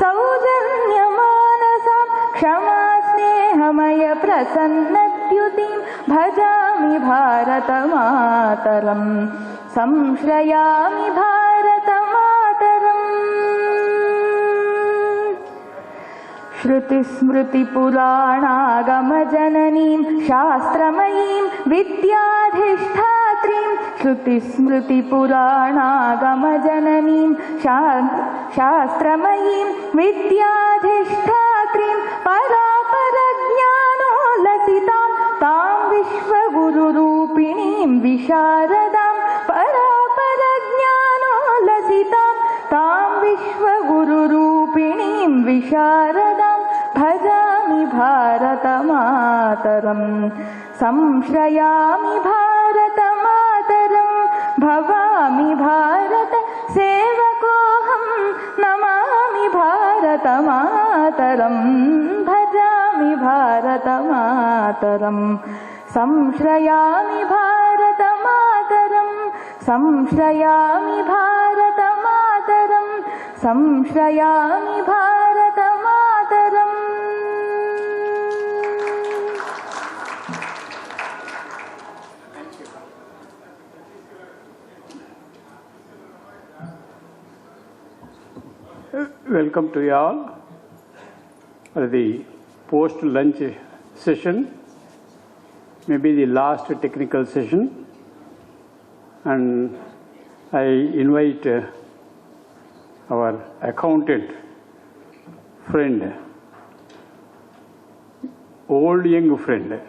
सौजन्यमानसां क्षमास्नेहमय प्रसन्नद्युतिं भजामि भारतमातरम् संश्रयामि भारतमातरम्। श्रुतिस्मृतिपुराणागमजननीं शास्त्रमयीं विद्याधिष्ठात्रीं श्रुतिस्मृतिपुराणागमजननीं शास्त्रमयीं विद्याधिष्ठात्रीं परापरज्ञानोल्लसितां तां विश्वगुरुरूपिणीं विशारदां परापरज्ञानोल्लसितां तां विश्वगुरुरूपिणीं विशारदां भजामि भारतमातरम् संश्रयामि भारतमातरम् भवामि Bharat सेवकोऽहं Namami भारतमातरम् भजामि भारतमातरम् संश्रयामि भारतमातरम् संश्रयामि भारतमातरम् संश्रयामि भारतमातरम्। Welcome to you all for the post-lunch session, maybe the last technical session, and I invite our accountant friend, old young friend,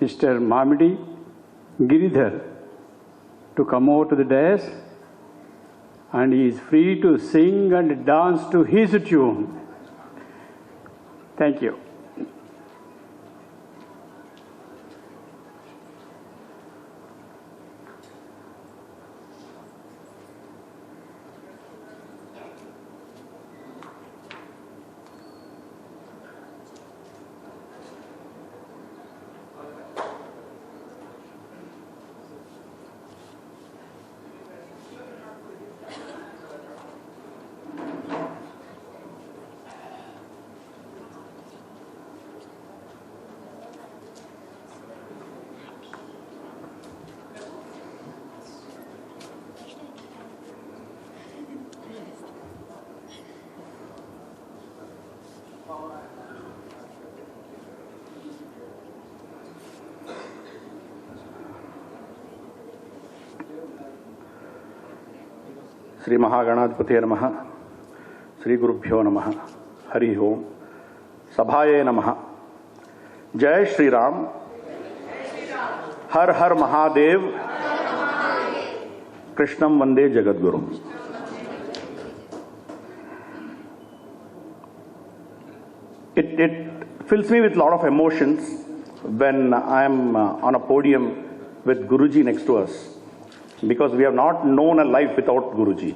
Mr. Mamidi Giridhar, to come over to the dais, and he is free to sing and dance to his tune. Thank you. Shri महागणाधिपते नमः, श्री गुरुभ्यो नमः, हरि ओम, सभाये नमः। जय श्री राम, हर हर महादेव, कृष्णं वंदे जगद्गुरुम्। It fills me with a lot of emotions when I am on a podium with Guruji next to us, because we have not known a life without Guruji.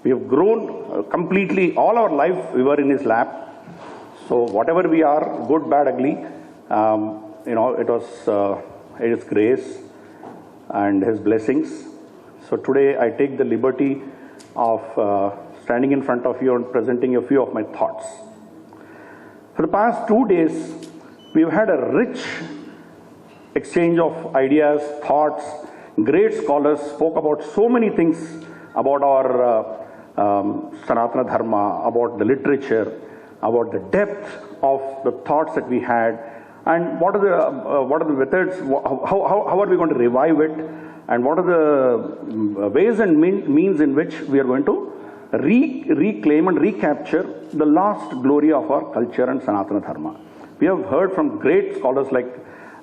We have grown completely, all our life we were in his lap. So whatever we are, good, bad, ugly, it was his grace and his blessings. So today I take the liberty of standing in front of you and presenting a few of my thoughts. For the past 2 days, we've had a rich exchange of ideas, thoughts. Great scholars spoke about so many things about our Sanatana Dharma, about the literature, about the depth of the thoughts that we had, and what are the methods, how are we going to revive it, and what are the ways and means in which we are going to reclaim and recapture the lost glory of our culture and Sanatana Dharma. We have heard from great scholars like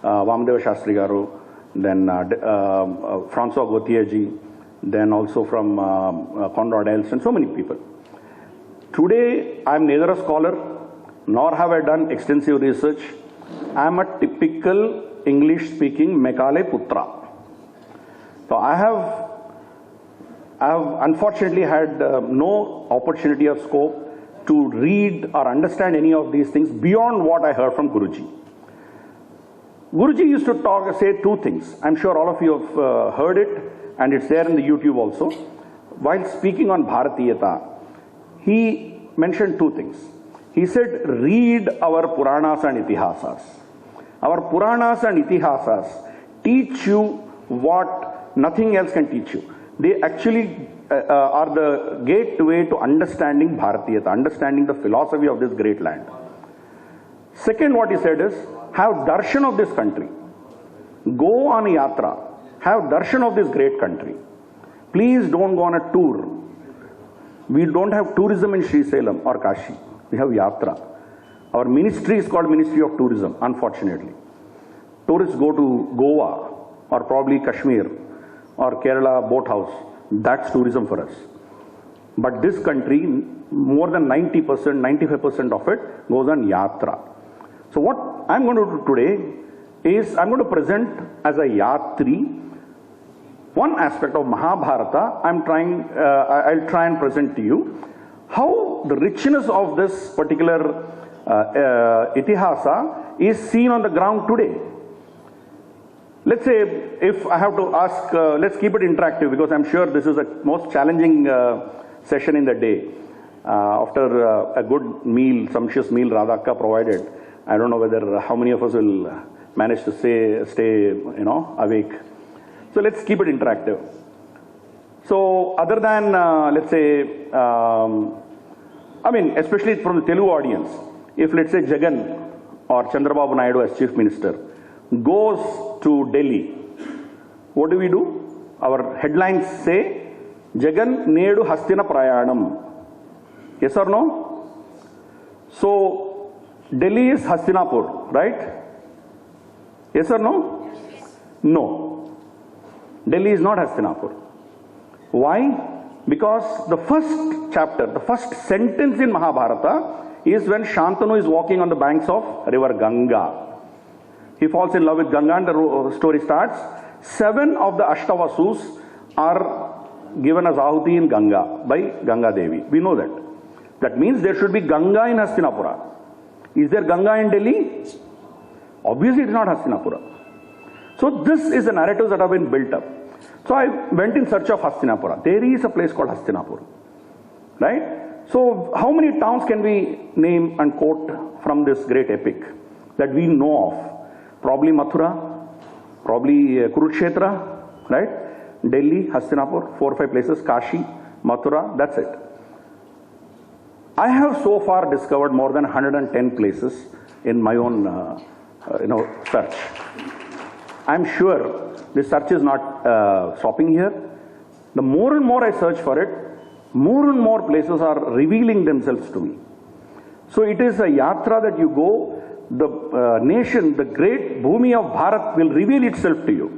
Vamadeva Shastri Garu, then Francois Gauthier ji, then also from Conrad Els, and so many people. Today, I am neither a scholar, nor have I done extensive research. I am a typical English-speaking Mekale Putra. So I have unfortunately had no opportunity or scope to read or understand any of these things beyond what I heard from Guruji. Guruji used to say two things. I'm sure all of you have heard it, and it's there in the YouTube also. while speaking on Bharatiyata, he mentioned two things. He said, read our Puranas and Itihasas. Our Puranas and Itihasas teach you what nothing else can teach you. They actually are the gateway to understanding Bharatiyata, understanding the philosophy of this great land. Second, what he said is, have darshan of this country. Go on a yatra. Have darshan of this great country. Please don't go on a tour. We don't have tourism in Sri Salem or Kashi. We have yatra. Our ministry is called Ministry of Tourism, unfortunately. Tourists go to Goa or probably Kashmir or Kerala boat house. That's tourism for us. But this country, more than 90%, 95% of it goes on yatra. So what I'm going to do today is I'm going to present as a yatri one aspect of Mahabharata. I'll try and present to you how the richness of this particular itihasa is seen on the ground today. Let's say if I have to ask, let's keep it interactive because I'm sure this is the most challenging session in the day. After a good meal, sumptuous meal Radhaka provided, I don't know whether how many of us will manage to stay awake. So let's keep it interactive. So other than, let's say, especially from the Telugu audience, if let's say Jagan or Chandrababu Naidu as Chief Minister goes to Delhi, what do? Our headlines say, Jagan Nedu Hastina Prayanam. Yes or no? So, Delhi is Hastinapur, right? Yes or no? No. Delhi is not Hastinapur. Why? Because the first chapter, the first sentence in Mahabharata is when Shantanu is walking on the banks of river Ganga. He falls in love with Ganga and the story starts. 7 of the Ashtavasus are given as Ahuti in Ganga by Ganga Devi. We know that. That means there should be Ganga in Hastinapura. Is there Ganga in Delhi? Obviously it is not Hastinapura. So this is the narratives that have been built up. So I went in search of Hastinapura. There is a place called Hastinapur. Right? So how many towns can we name and quote from this great epic that we know of? Probably Mathura, probably Kurukshetra, right? Delhi, Hastinapur, 4 or 5 places, Kashi, Mathura, that's it. I have so far discovered more than 110 places in my own, search. I'm sure this search is not stopping here. The more and more I search for it, more and more places are revealing themselves to me. So it is a yatra that you go, the nation, the great Bhumi of Bharat will reveal itself to you.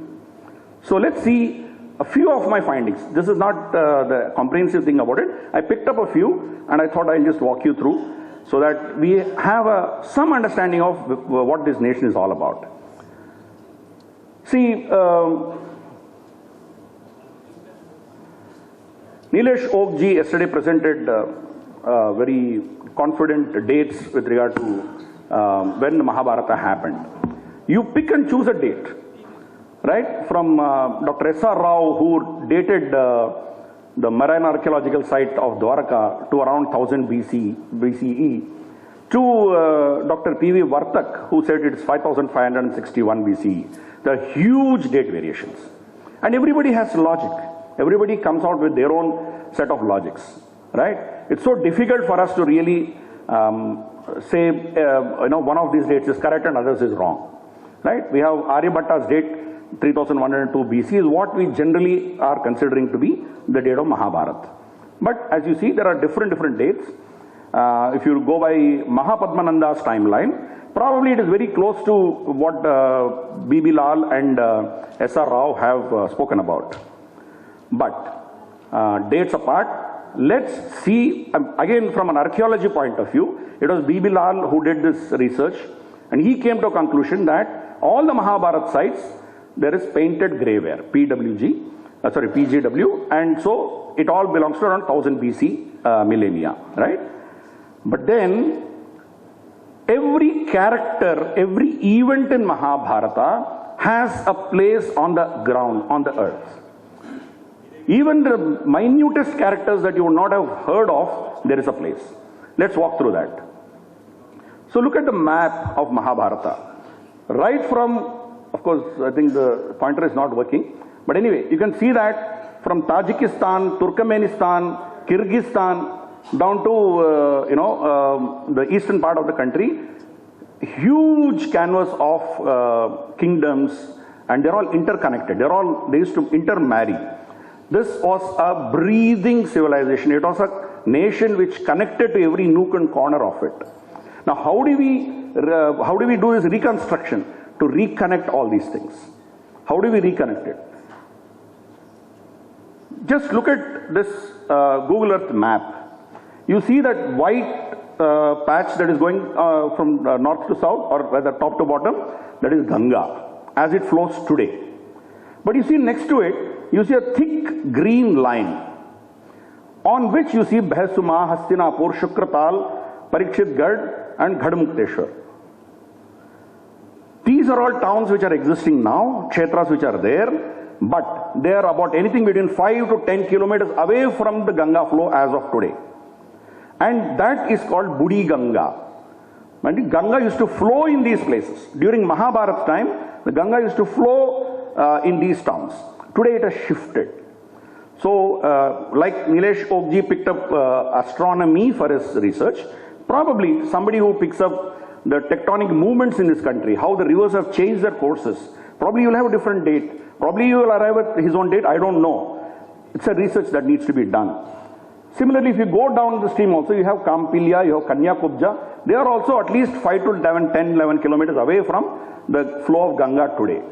So let's see a few of my findings. This is not the comprehensive thing about it. I picked up a few and I thought I'll just walk you through so that we have some understanding of what this nation is all about. See, Nilesh Oakji yesterday presented very confident dates with regard to when the Mahabharata happened. You pick and choose a date, right? From Dr. S.R. Rao, who dated the marine archaeological site of Dwarka to around 1000 BCE, to Dr. P.V. Vartak, who said it's 5561 BCE. There are huge date variations. And everybody has logic. Everybody comes out with their own set of logics, right? It's so difficult for us to really say, one of these dates is correct and others is wrong, right? We have Aryabhatta's date, 3102 BC is what we generally are considering to be the date of Mahabharata. But as you see, there are different dates. If you go by Mahapadmananda's timeline, probably it is very close to what B.B. Lal and S.R. Rao have spoken about. But dates apart, let's see, again from an archaeology point of view, it was B.B. Lal who did this research and he came to a conclusion that all the Mahabharata sites, there is painted graveware, PGW, and so it all belongs to around 1000 BC millennia, right? But then, every character, every event in Mahabharata has a place on the ground, on the earth. Even the minutest characters that you would not have heard of, there is a place. Let's walk through that. So look at the map of Mahabharata. Right from, of course, I think the pointer is not working. But anyway, you can see that from Tajikistan, Turkmenistan, Kyrgyzstan, down to, the eastern part of the country, huge canvas of kingdoms, and they're all interconnected. They used to intermarry. This was a breathing civilization. It was a nation which connected to every nook and corner of it. Now, how do we do this reconstruction to reconnect all these things? How do we reconnect it? Just look at this Google Earth map. You see that white patch that is going from north to south, or rather top to bottom, that is Ganga, as it flows today. But you see next to it, you see a thick green line, on which you see Bhaisuma, Hastinapur, Shukratal, Parikshitgarh, and Ghadmukteshwar. These are all towns which are existing now, kshetras which are there, but they are about anything between 5 to 10 kilometers away from the Ganga flow as of today. And that is called Budi Ganga. And Ganga used to flow in these places. During Mahabharat time, the Ganga used to flow in these towns. Today it has shifted. So, like Nilesh Ogji picked up astronomy for his research, probably somebody who picks up the tectonic movements in this country, how the rivers have changed their courses, probably you will have a different date. Probably you will arrive at his own date, I don't know. It's a research that needs to be done. Similarly, if you go down the stream also, you have Kampilya, you have Kanyakubja. They are also at least 5 to 10, 11 kilometers away from the flow of Ganga today.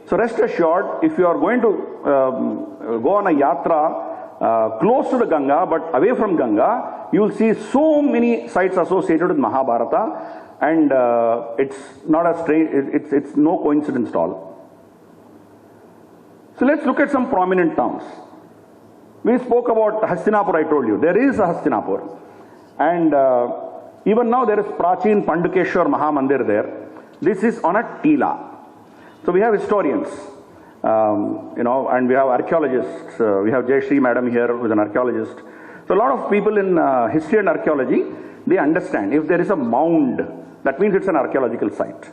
So rest assured, if you are going to go on a yatra close to the Ganga but away from Ganga, you will see so many sites associated with Mahabharata, and it's not a strange, it's no coincidence at all. So let's look at some prominent towns. We spoke about Hastinapur, I told you. There is a Hastinapur. And even now there is Prachin Pandukeshwar Mahamandir there. This is on a tila. So we have historians, and we have archaeologists. We have Jayashree madam here, who is an archaeologist. So a lot of people in history and archaeology, they understand if there is a mound, that means it's an archaeological site.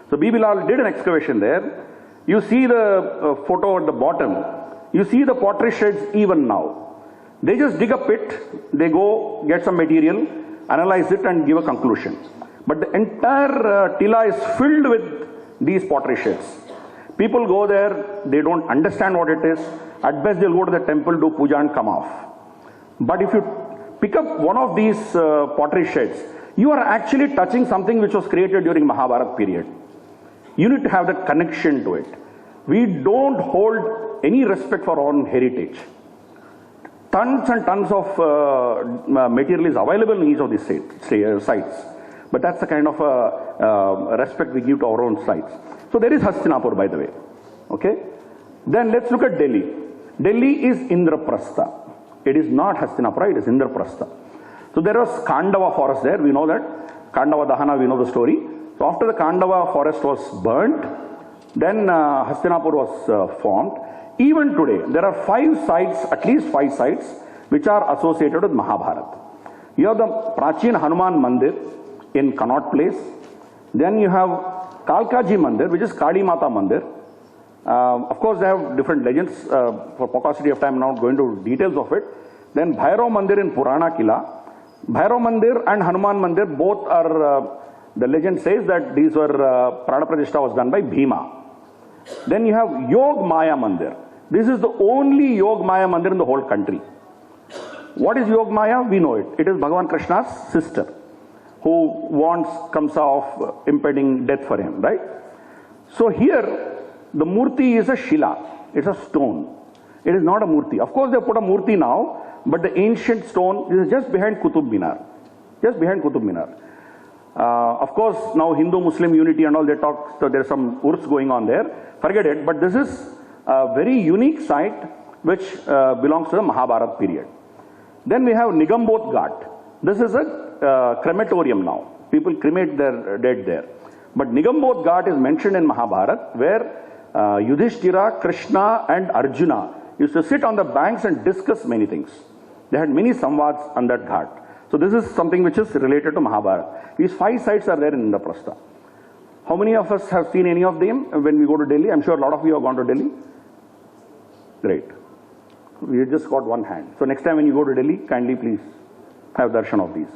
So Bibilal did an excavation there. You see the photo at the bottom. You see the pottery sheds even now. They just dig a pit, they go get some material, analyze it and give a conclusion. But the entire tila is filled with these pottery sheds. People go there, they don't understand what it is. At best they'll go to the temple, do puja and come off. But if you pick up one of these pottery sheds, you are actually touching something which was created during Mahabharat period. You need to have that connection to it. We don't hold any respect for our own heritage. Tons and tons of material is available in each of these sites. But that's the kind of respect we give to our own sites. So there is Hastinapur, by the way. Okay? Then let's look at Delhi. Delhi is Indraprastha. It is not Hastinapura, it is Indraprastha. So there was Kandava forest there, we know that. Kandava Dahana, we know the story. So after the Kandava forest was burnt, then Hastinapur was formed. Even today, there are 5 sites, at least 5 sites, which are associated with Mahabharata. You have the Prachin Hanuman Mandir in Connaught Place. Then you have Kalkaji Mandir, which is Kali Mata Mandir. Of course, they have different legends. For paucity of time, I'm not going to details of it. Then Bhairav Mandir in Purana Kila. Bhairav Mandir and Hanuman Mandir, both are, the legend says that these were, Prana Pratishtha was done by Bhima. Then you have Yog Maya Mandir. This is the only Yog Maya Mandir in the whole country. What is Yog Maya? We know it. It is Bhagavan Krishna's sister, who warns Kamsa of impending death for him, right? So here, the Murti is a Shila. It's a stone. It is not a Murti. Of course, they put a Murti now, but the ancient stone is just behind Qutub Minar. Just behind Qutub Minar. Of course, now Hindu-Muslim unity and all, they talk, so there's some urs going on there. Forget it, but this is a very unique site which belongs to the Mahabharat period. Then we have Nigambot Ghat. This is a crematorium now. People cremate their dead there. But Nigambot Ghat is mentioned in Mahabharat, where Yudhishthira, Krishna and Arjuna used to sit on the banks and discuss many things. They had many samvads on that ghat. So this is something which is related to Mahabharata. These 5 sites are there in Indraprastha. How many of us have seen any of them when we go to Delhi? I'm sure a lot of you have gone to Delhi. Great. We just got one hand. So next time when you go to Delhi, kindly please have darshan of these.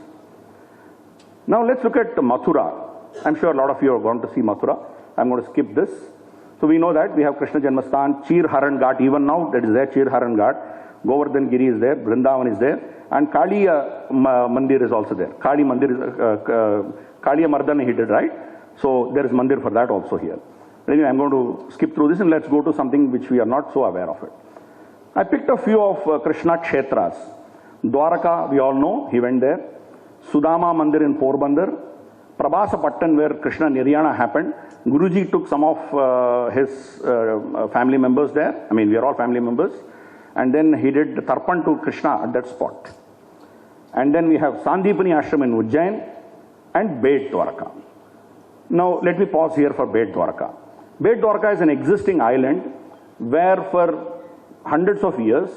Now let's look at Mathura. I'm sure a lot of you have gone to see Mathura. I'm going to skip this. So we know that we have Krishna Janmastan, Chir Haran Ghat, even now that is there, Chir Haran Ghat. Govardhan Giri is there, Vrindavan is there, and Kali Mandir is also there. Kali Mandir is, Kaliya Mardana he did, right? So there is Mandir for that also here. Anyway, I'm going to skip through this and let's go to something which we are not so aware of it. I picked a few of Krishna Kshetras. Dwaraka, we all know, he went there. Sudama Mandir in Porbandar. Prabhasa Pattan, where Krishna Niryana happened. Guruji took some of his family members there. I mean, we are all family members. And then he did Tarpan to Krishna at that spot. And then we have Sandipani Ashram in Ujjain and Bet Dwarka. Now, let me pause here for Bet Dwarka. Bet Dwarka is an existing island where for hundreds of years,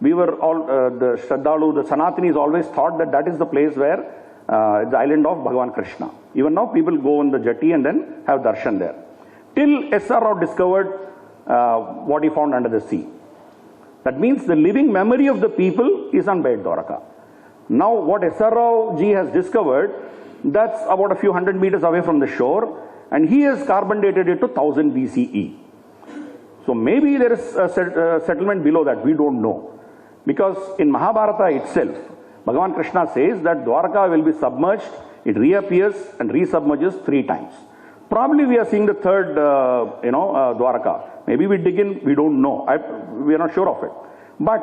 we were all, the Shraddhalu, the Sanatanis always thought that that is the place where the island of Bhagavan Krishna. Even now, people go on the jetty and then have darshan there. Till S.R. Rao discovered what he found under the sea. That means the living memory of the people is on Bet Dwarka. Now, what S.R. Rao ji has discovered, that's about a few hundred meters away from the shore, and he has carbon dated it to 1000 BCE. So maybe there is a settlement below that, we don't know. Because in Mahabharata itself, Bhagavan Krishna says that Dwarka will be submerged, it reappears and resubmerges 3 times. Probably we are seeing the third, Dwarka. Maybe we dig in, we don't know. We are not sure of it. But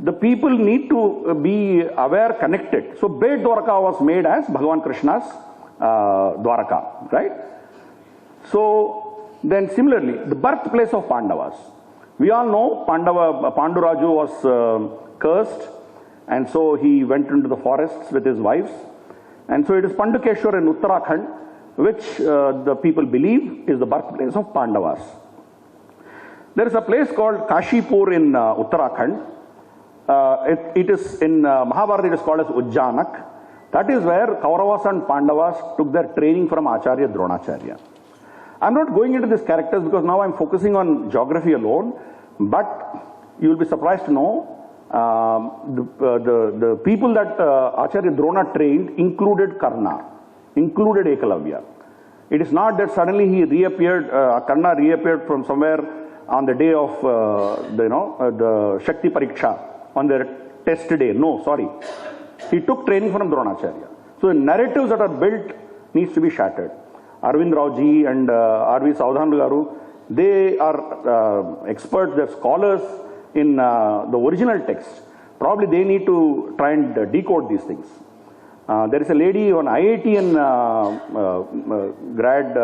the people need to be aware, connected. So Bet Dwarka was made as Bhagavan Krishna's Dwarka, right? So then similarly, the birthplace of Pandavas. We all know Panduraju was cursed, and so he went into the forests with his wives. And so it is Pandukeshwar in Uttarakhand, which the people believe is the birthplace of Pandavas. There is a place called Kashipur in Uttarakhand. It is in Mahabharata, it is called as Ujjanak. That is where Kauravas and Pandavas took their training from Acharya Dronacharya. I'm not going into these characters because now I'm focusing on geography alone, but you will be surprised to know the people that Acharya Drona trained included Karna, included Ekalavya. It is not that suddenly he reappeared, Karna reappeared from somewhere on the day of the Shakti Pariksha, on their test day. No, sorry. He took training from Dronacharya. So the narratives that are built needs to be shattered. Arvind Raoji and R.V. Saudhan Garu, they are experts, they're scholars in the original text. Probably they need to try and decode these things. There is a lady on IITian grad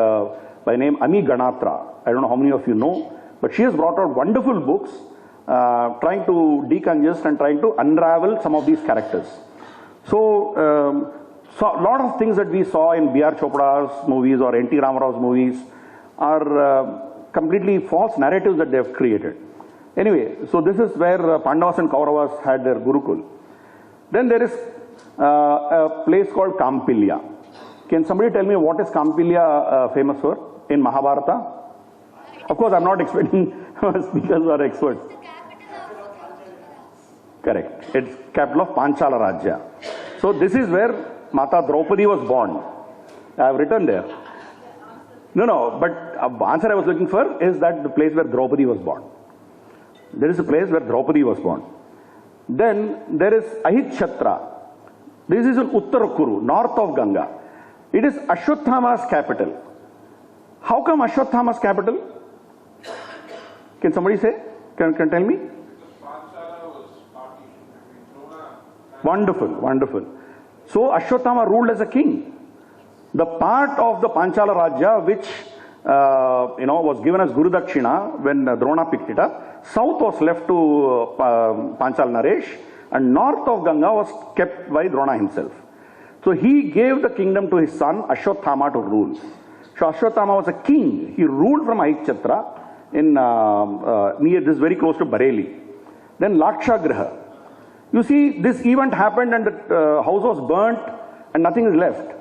by name Ami Ganatra. I don't know how many of you know, but she has brought out wonderful books trying to decongest and trying to unravel some of these characters. So a lot of things that we saw in B.R. Chopra's movies or N.T. Ramarao's movies are completely false narratives that they have created. Anyway, so this is where Pandavas and Kauravas had their Gurukul. Then there is a place called Kampilya. Can somebody tell me what is Kampilya famous for in Mahabharata? Of course, I'm not expecting speakers or experts. Correct. It's capital of Panchala Rajya. So this is where Mata Draupadi was born. I have written there. No, but the answer I was looking for is that the place where Draupadi was born. There is a place where Draupadi was born. Then there is Ahitchatra. This is in Uttar Kuru, north of Ganga. It is Ashwatthama's capital. How come Ashwatthama's capital? Can somebody say? Can tell me? Wonderful, wonderful. So Ashwatthama ruled as a king. The part of the Panchala Rajya which was given as Guru Dakshina when Drona picked it up, south was left to Panchal Naresh and north of Ganga was kept by Drona himself. So he gave the kingdom to his son Ashwatthama to rule. So Ashwatthama was a king. He ruled from Ahitchatra in near this very close to Bareilly. Then Lakshagraha. You see, this event happened and the house was burnt and nothing is left.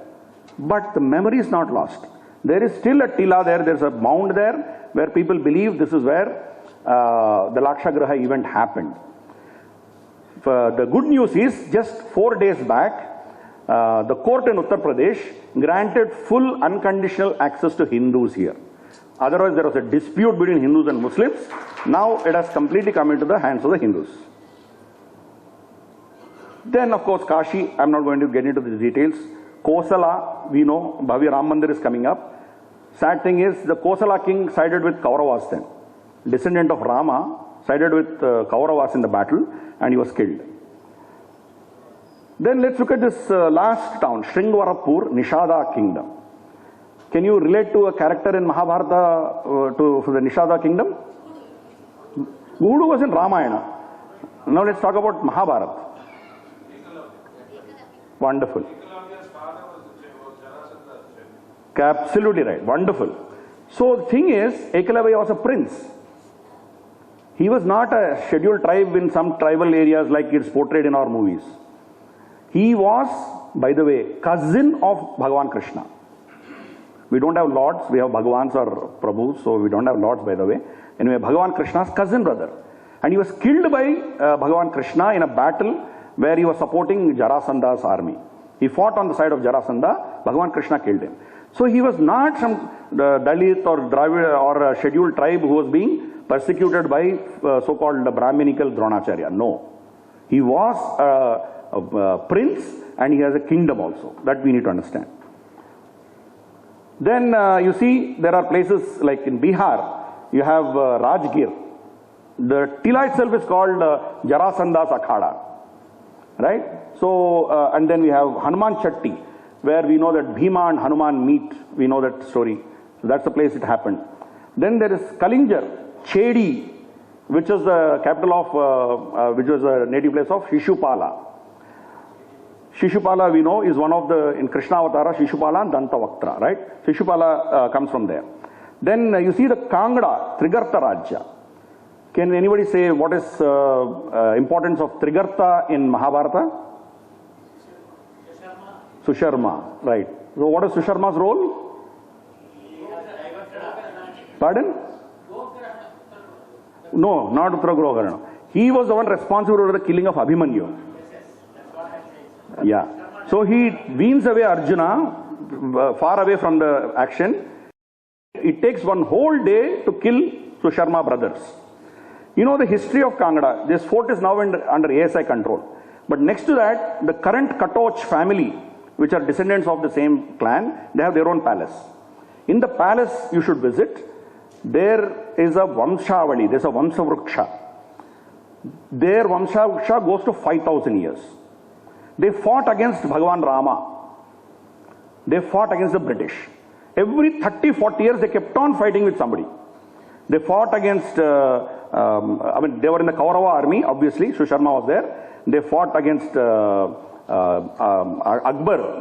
But the memory is not lost. There is still a tila there, there's a mound there where people believe this is where the Lakshagraha event happened. The good news is, just 4 days back, the court in Uttar Pradesh granted full unconditional access to Hindus here. Otherwise, there was a dispute between Hindus and Muslims. Now it has completely come into the hands of the Hindus. Then, of course, Kashi, I'm not going to get into the details. Kosala, we know, Bhavya Ram Mandir is coming up. Sad thing is, the Kosala king sided with Kauravas then. Descendant of Rama sided with Kauravas in the battle and he was killed. Then let's look at this last town, Shringwarapur, Nishada kingdom. Can you relate to a character in Mahabharata to the Nishada kingdom? Gudu was in Ramayana. Now let's talk about Mahabharata. Wonderful. Absolutely right. Wonderful. So the thing is, Ekalavya was a prince. He was not a scheduled tribe in some tribal areas like it's portrayed in our movies. He was, by the way, cousin of Bhagavan Krishna. We don't have lords, we have Bhagavans or Prabhus, so we don't have lords, by the way. Anyway, Bhagavan Krishna's cousin brother. And he was killed by Bhagavan Krishna in a battle where he was supporting Jarasanda's army. He fought on the side of Jarasandha, Bhagavan Krishna killed him. So he was not some Dalit or Dravid or a scheduled tribe who was being persecuted by so-called Brahminical Dronacharya. No. He was a prince and he has a kingdom also. That we need to understand. Then you see there are places like in Bihar, you have Rajgir. The Tila itself is called Jarasanda's Akhada. Right? So, and then we have Hanuman Chatti, where we know that Bhima and Hanuman meet. We know that story. So that's the place it happened. Then there is Kalinjar, Chedi, which is the capital of, which was a native place of Shishupala. Shishupala, we know, is one of the, in Krishna Avatara, Shishupala and Dantavaktra, right? Shishupala comes from there. Then you see the Kangra, Trigarta Rajya. Can anybody say what is importance of Trigarta in Mahabharata? Susharma, right. So what is Susharma's role? Pardon? No, not Uttaragroharana. He was the one responsible for the killing of Abhimanyu. Yeah. So he weans away Arjuna, far away from the action. It takes one whole day to kill Susharma brothers. You know the history of Kangra. This fort is now under ASI control. But next to that, the current Katoch family, which are descendants of the same clan, they have their own palace. In the palace you should visit, there is a Vamshavali, there is a Vamsavruksha. Their Vamsavruksha goes to 5,000 years. They fought against Bhagavan Rama. They fought against the British. Every 30-40 years they kept on fighting with somebody. They fought against, they were in the Kaurava army, obviously, Susharma was there. They fought against Akbar,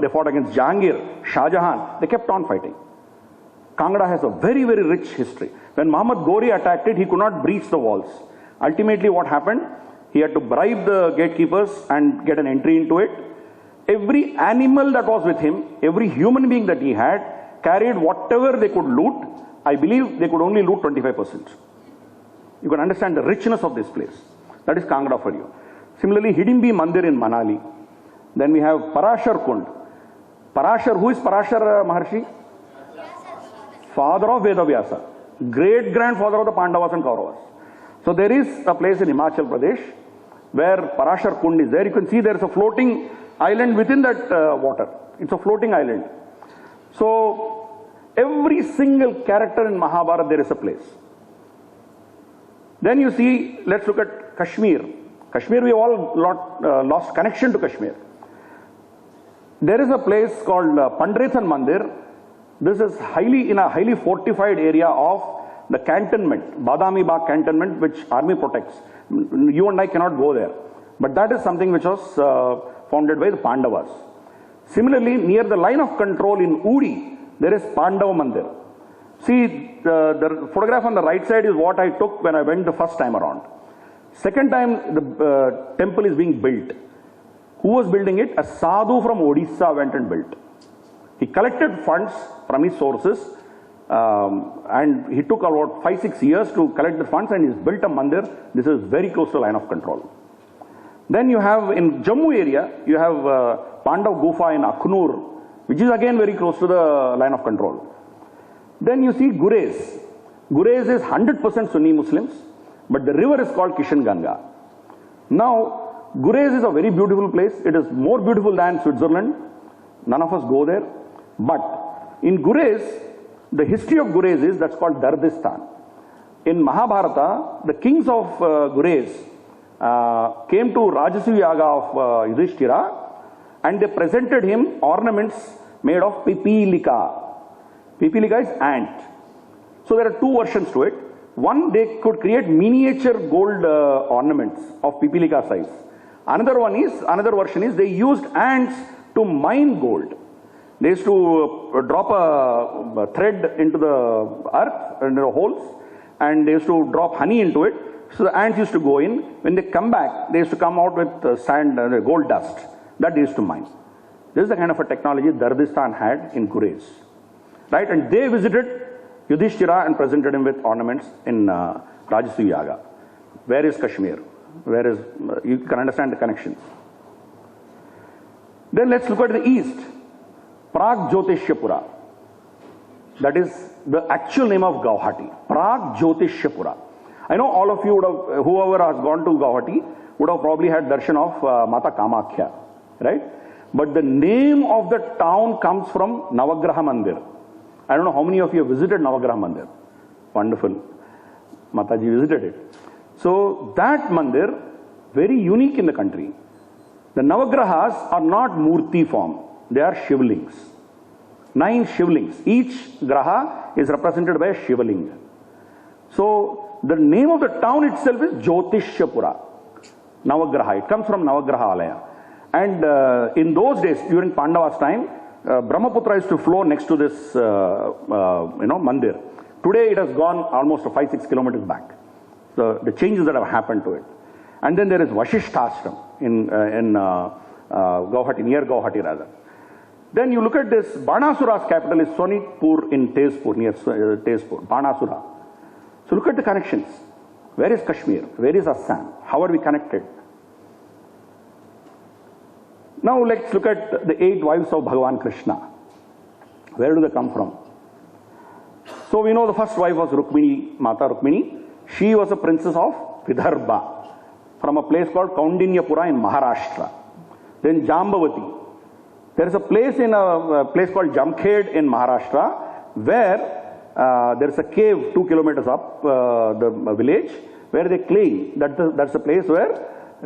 they fought against Jahangir, Shah Jahan. They kept on fighting. Kangra has a very, very rich history. When Muhammad Ghori attacked it, he could not breach the walls. Ultimately, what happened? He had to bribe the gatekeepers and get an entry into it. Every animal that was with him, every human being that he had, carried whatever they could loot. I believe they could only loot 25%. You can understand the richness of this place. That is Kangra for you. Similarly, Hidimbi Mandir in Manali. Then we have Parashar Kund. Parashar, who is Parashar Maharshi? Father of Vedavyasa. Great-grandfather of the Pandavas and Kauravas. So there is a place in Himachal Pradesh where Parashar Kund is there. You can see there is a floating island within that water. It's a floating island. So every single character in Mahabharata, there is a place. Then you see, let's look at Kashmir. Kashmir, we all lost connection to Kashmir. There is a place called Pandrethan Mandir. This is in a highly fortified area of the cantonment, Badami Bagh cantonment, which army protects. You and I cannot go there. But that is something which was founded by the Pandavas. Similarly, near the line of control in Uri, there is Pandava Mandir. See, the photograph on the right side is what I took when I went the first time around. Second time the temple is being built. Who was building it? A sadhu from Odisha went and built. He collected funds from his sources and he took about 5-6 years to collect the funds and he's built a mandir. This is very close to the line of control. Then you have in Jammu area, you have Pandav Gufa in Akhnur, which is again very close to the line of control. Then you see Gurez. Gurez is 100% Sunni Muslims, but the river is called Kishan Ganga. Now, Gurez is a very beautiful place. It is more beautiful than Switzerland. None of us go there. But in Gurez, the history of Gurez is that's called Dardistan. In Mahabharata, the kings of Gurez came to Rajasuya Yaga of Yudhishthira and they presented him ornaments made of pipilika. Pipilika is ant. So there are two versions to it. One, they could create miniature gold ornaments of pipilika size. Another version is they used ants to mine gold. They used to drop a thread into the earth, into the holes, and they used to drop honey into it. So the ants used to go in. When they come back, they used to come out with sand, gold dust that they used to mine. This is the kind of a technology Dardistan had in Gurez. Right? And they visited Yudhishthira and presented him with ornaments in Rajasuya Yaga. Where is Kashmir? Where is, you can understand the connections. Then let's look at the east. Prag Jyotishyapura. That is the actual name of Guwahati. Prag Jyotishyapura. I know all of you would have, whoever has gone to Guwahati would have probably had darshan of Mata Kamakhya, right? But the name of the town comes from Navagraha Mandir. I don't know how many of you have visited Navagraha Mandir. Wonderful. Mataji visited it. So that mandir, very unique in the country. The Navagrahas are not murti form. They are shivlings. 9 shivlings. Each graha is represented by a shivling. So the name of the town itself is Jyotishyapura. Navagraha. It comes from Navagraha Alaya. And in those days, during Pandava's time, Brahmaputra used to flow next to this, mandir. Today it has gone almost 5-6 kilometers back. So the changes that have happened to it. And then there is Vashishthashram in Guwahati, near Guwahati rather. Then you look at this, Banasura's capital is Sonitpur in Tezpur, near Tezpur, Banasura. So look at the connections. Where is Kashmir? Where is Assam? How are we connected? Now let's look at the 8 wives of Bhagavan Krishna. Where do they come from? So we know the first wife was Rukmini, Mata Rukmini. She was a princess of Vidarbha from a place called Kaundinyapura in Maharashtra. Then Jambavati. There is a place in a place called Jamkhed in Maharashtra where there is a cave 2 kilometers up the village where they claim that that's the place where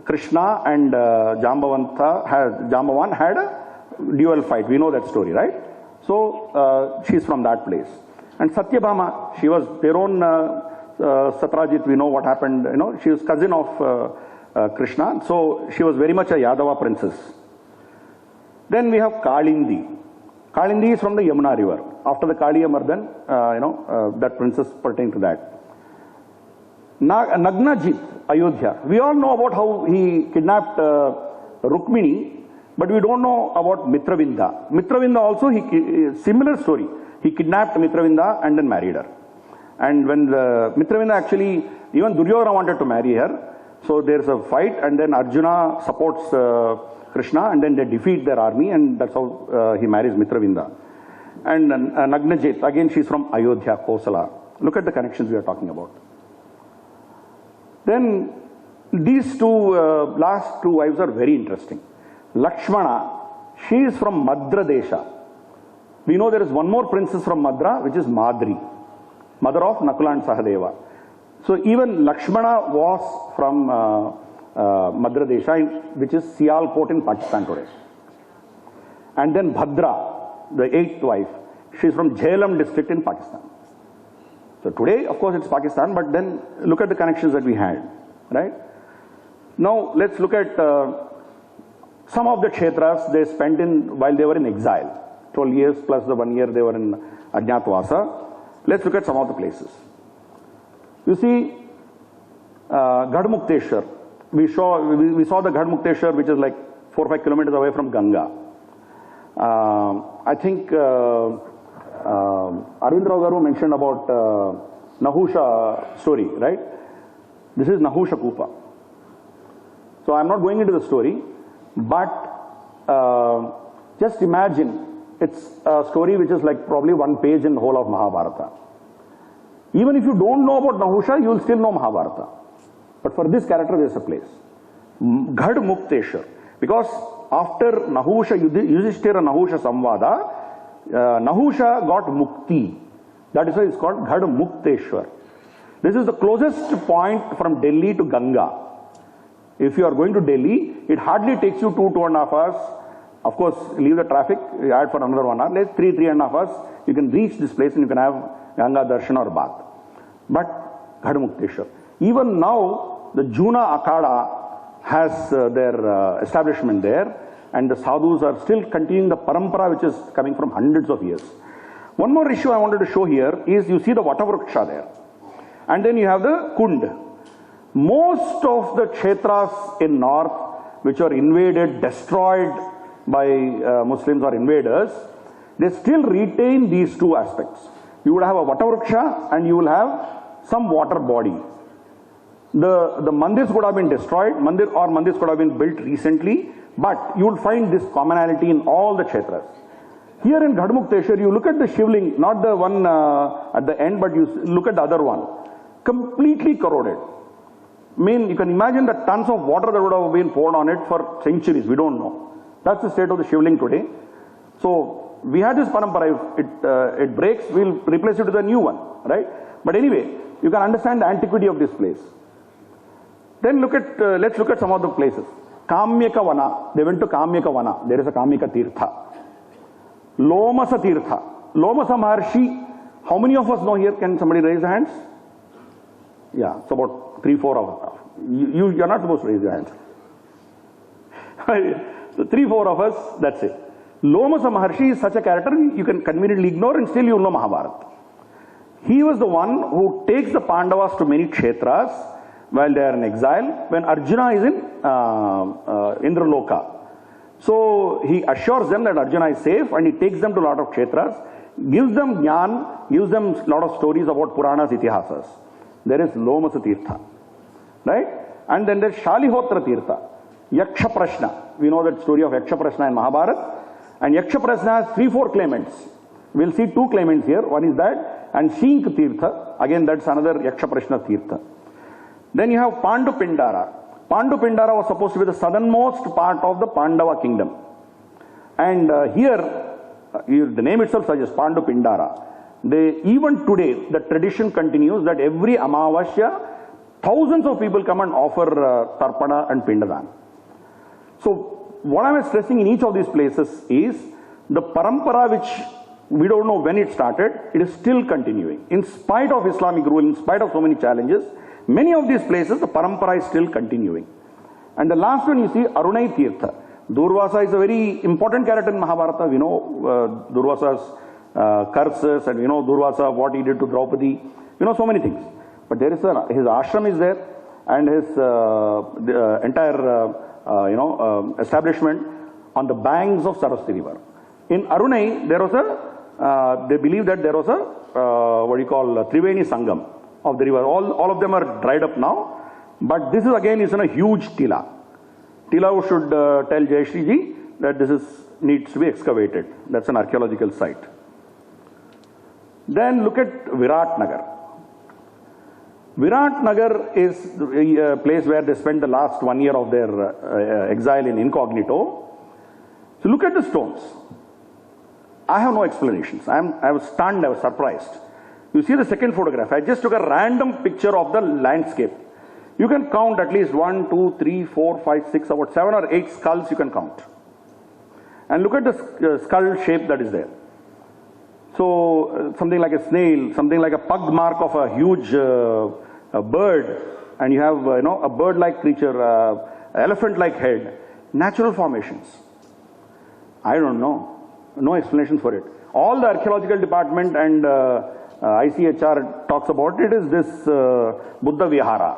Krishna and Jambavan had a duel fight. We know that story, right? So she's from that place. And Satyabhama, she was their own Satrajit. We know what happened. You know, she was cousin of Krishna. So she was very much a Yadava princess. Then we have Kalindi. Kalindi is from the Yamuna river. After the Kaliya Mardhan, that princess pertained to that. Nagnajit, Ayodhya. We all know about how he kidnapped Rukmini, but we don't know about Mitravinda. Mitravinda also, similar story. He kidnapped Mitravinda and then married her. And when Mitravinda actually, even Duryodhana wanted to marry her. So there's a fight and then Arjuna supports Krishna and then they defeat their army and that's how he marries Mitravinda. And Nagnajit, again she's from Ayodhya, Kosala. Look at the connections we are talking about. Then these two last 2 wives are very interesting. Lakshmana, she is from Madra Desha. We know there is one more princess from Madra, which is Madri, mother of Nakula and Sahadeva. So even Lakshmana was from Madra Desha, which is Sialkot in Pakistan today. And then Bhadra, the 8th wife, she is from Jhelum district in Pakistan. So today, of course, it's Pakistan, but then look at the connections that we had, right? Now, let's look at some of the kshetras they spent in while they were in exile. 12 years plus the 1 year they were in Ajñatvasa. Let's look at some of the places. You see, Gadmukteshwar. We saw the Gadmukteshwar, which is like 4 or 5 kilometers away from Ganga. I think Arvind Rao Garu mentioned about Nahusha story, right? This is Nahusha Kupa. So I'm not going into the story, but just imagine it's a story which is like probably 1 page in the whole of Mahabharata. Even if you don't know about Nahusha, you will still know Mahabharata. But for this character, there is a place. Gadmukteshwar. Because after Nahusha, Yudhishthira Nahusha Samvada, Nahusha got Mukti. That is why it's called Gadmukteshwar. This is the closest point from Delhi to Ganga. If you are going to Delhi, it hardly takes you 2.5 hours. Of course, leave the traffic, add for another 1 hour. Let's 3.5 hours. You can reach this place and you can have Ganga Darshan or Bath. But Gadmukteshwar. Even now, the Juna Akhada has their establishment there, and the sadhus are still continuing the parampara which is coming from hundreds of years. One more issue I wanted to show here is you see the Vatavruksha there. And then you have the Kund. Most of the kshetras in north which are invaded, destroyed by Muslims or invaders, they still retain these two aspects. You would have a Vatavruksha and you will have some water body. The mandirs could have been destroyed, mandirs could have been built recently, but you will find this commonality in all the kshetras. Here in Gadmukteshwar, you look at the Shivling, not the one at the end, but you look at the other one, completely corroded. I mean, you can imagine the tons of water that would have been poured on it for centuries, we don't know. That's the state of the Shivling today. So, we had this parampara, if it breaks, we'll replace it with a new one, right? But anyway, you can understand the antiquity of this place. Then let's look at some of the places. Kamyaka Vana, they went to Kamyaka Vana, there is a Kamyaka Tirtha. Lomasa Tirtha, Lomasa Maharshi, how many of us know here? Can somebody raise their hands? Yeah, it's about 3-4 of us. You're not supposed to raise your hands. So 3-4 of us, that's it. Lomasa Maharshi is such a character you can conveniently ignore and still you know Mahabharata. He was the one who takes the Pandavas to many kshetras while they are in exile, when Arjuna is in Indraloka. So he assures them that Arjuna is safe and he takes them to a lot of kshetras, gives them jnana, gives them a lot of stories about Puranas, Itihasas. There is Lomasa Tirtha, right? And then there's Shalihotra Tirtha, Yaksha Prashna. We know that story of Yaksha Prashna in Mahabharata. And Yaksha Prashna has 3-4 claimants. We'll see 2 claimants here. One is that, and Shink Tirtha. Again, that's another Yaksha Prashna Tirtha. Then you have Pandu Pindara. Pandu Pindara was supposed to be the southernmost part of the Pandava kingdom. And here, the name itself suggests Pandu Pindara. Even today, the tradition continues that every Amavasya, thousands of people come and offer Tarpana and Pindadan. So, what I am stressing in each of these places is the parampara which we don't know when it started, it is still continuing. In spite of Islamic rule, in spite of so many challenges, many of these places, the parampara is still continuing. And the last one you see, Arunai Tirtha. Durvasa is a very important character in Mahabharata. We know Durvasa's curses, and we know Durvasa, what he did to Draupadi. We know so many things. But there is his ashram is there, and his entire establishment on the banks of Saraswati River. In Arunai, there was they believe that there was a Triveni Sangam of the river. All of them are dried up now, but this is again is in a huge tila. Tila should tell Jayashree ji that this needs to be excavated. That's an archaeological site. Then look at Virat Nagar. Virat Nagar is a place where they spent the last 1 year of their exile in incognito. So look at the stones. I have no explanations. I was stunned, I was surprised. You see the second photograph. I just took a random picture of the landscape. You can count at least 1, 2, 3, 4, 5, 6, about 7 or 8 skulls you can count. And look at the skull shape that is there. So something like a snail, something like a pug mark of a huge bird, and you have a bird-like creature, elephant-like head. Natural formations. I don't know. No explanation for it. All the archaeological department and ICHR talks about it is this Buddha Vihara.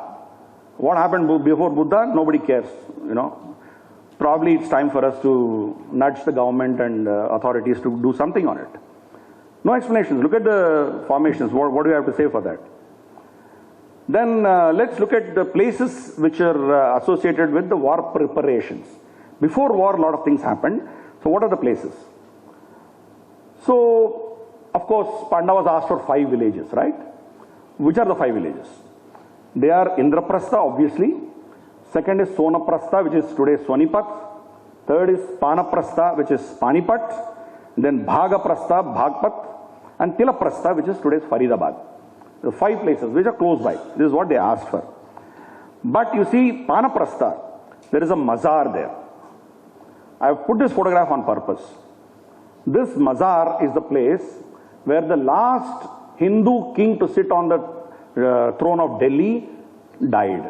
What happened before Buddha? Nobody cares, you know. Probably it's time for us to nudge the government and authorities to do something on it. No explanations. Look at the formations. What do you have to say for that? Then let's look at the places which are associated with the war preparations. Before war, a lot of things happened. So what are the places? So, of course, Pandavas asked for 5 villages, right? Which are the 5 villages? They are Indraprastha, obviously. Second is Sonaprastha, which is today's Sonipat. Third is Panaprastha, which is Panipat. Then Bhagaprastha, Bhagpat. And Tilaprastha, which is today's Faridabad. The 5 places which are close by. This is what they asked for. But you see, Panaprastha, there is a mazar there. I have put this photograph on purpose. This mazar is the place where the last Hindu king to sit on the throne of Delhi died.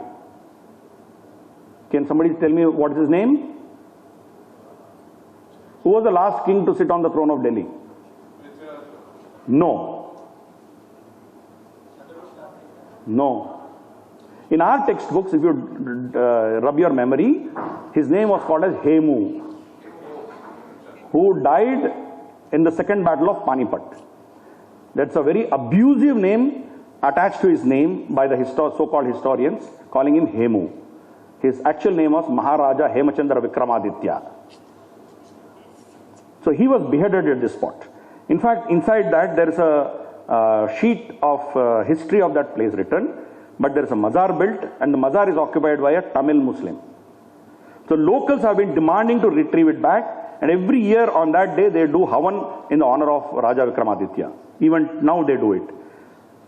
Can somebody tell me what is his name? Who was the last king to sit on the throne of Delhi? No. No. In our textbooks, if you rub your memory, his name was called as Hemu, who died in the second battle of Panipat. That's a very abusive name attached to his name by the so-called historians, calling him Hemu. His actual name was Maharaja Hemachandra Vikramaditya. So he was beheaded at this spot. In fact, inside that there is a sheet of history of that place written, but there is a mazar built, and the mazar is occupied by a Tamil Muslim. So locals have been demanding to retrieve it back, and every year on that day they do Havan in the honor of Raja Vikramaditya. Even now they do it.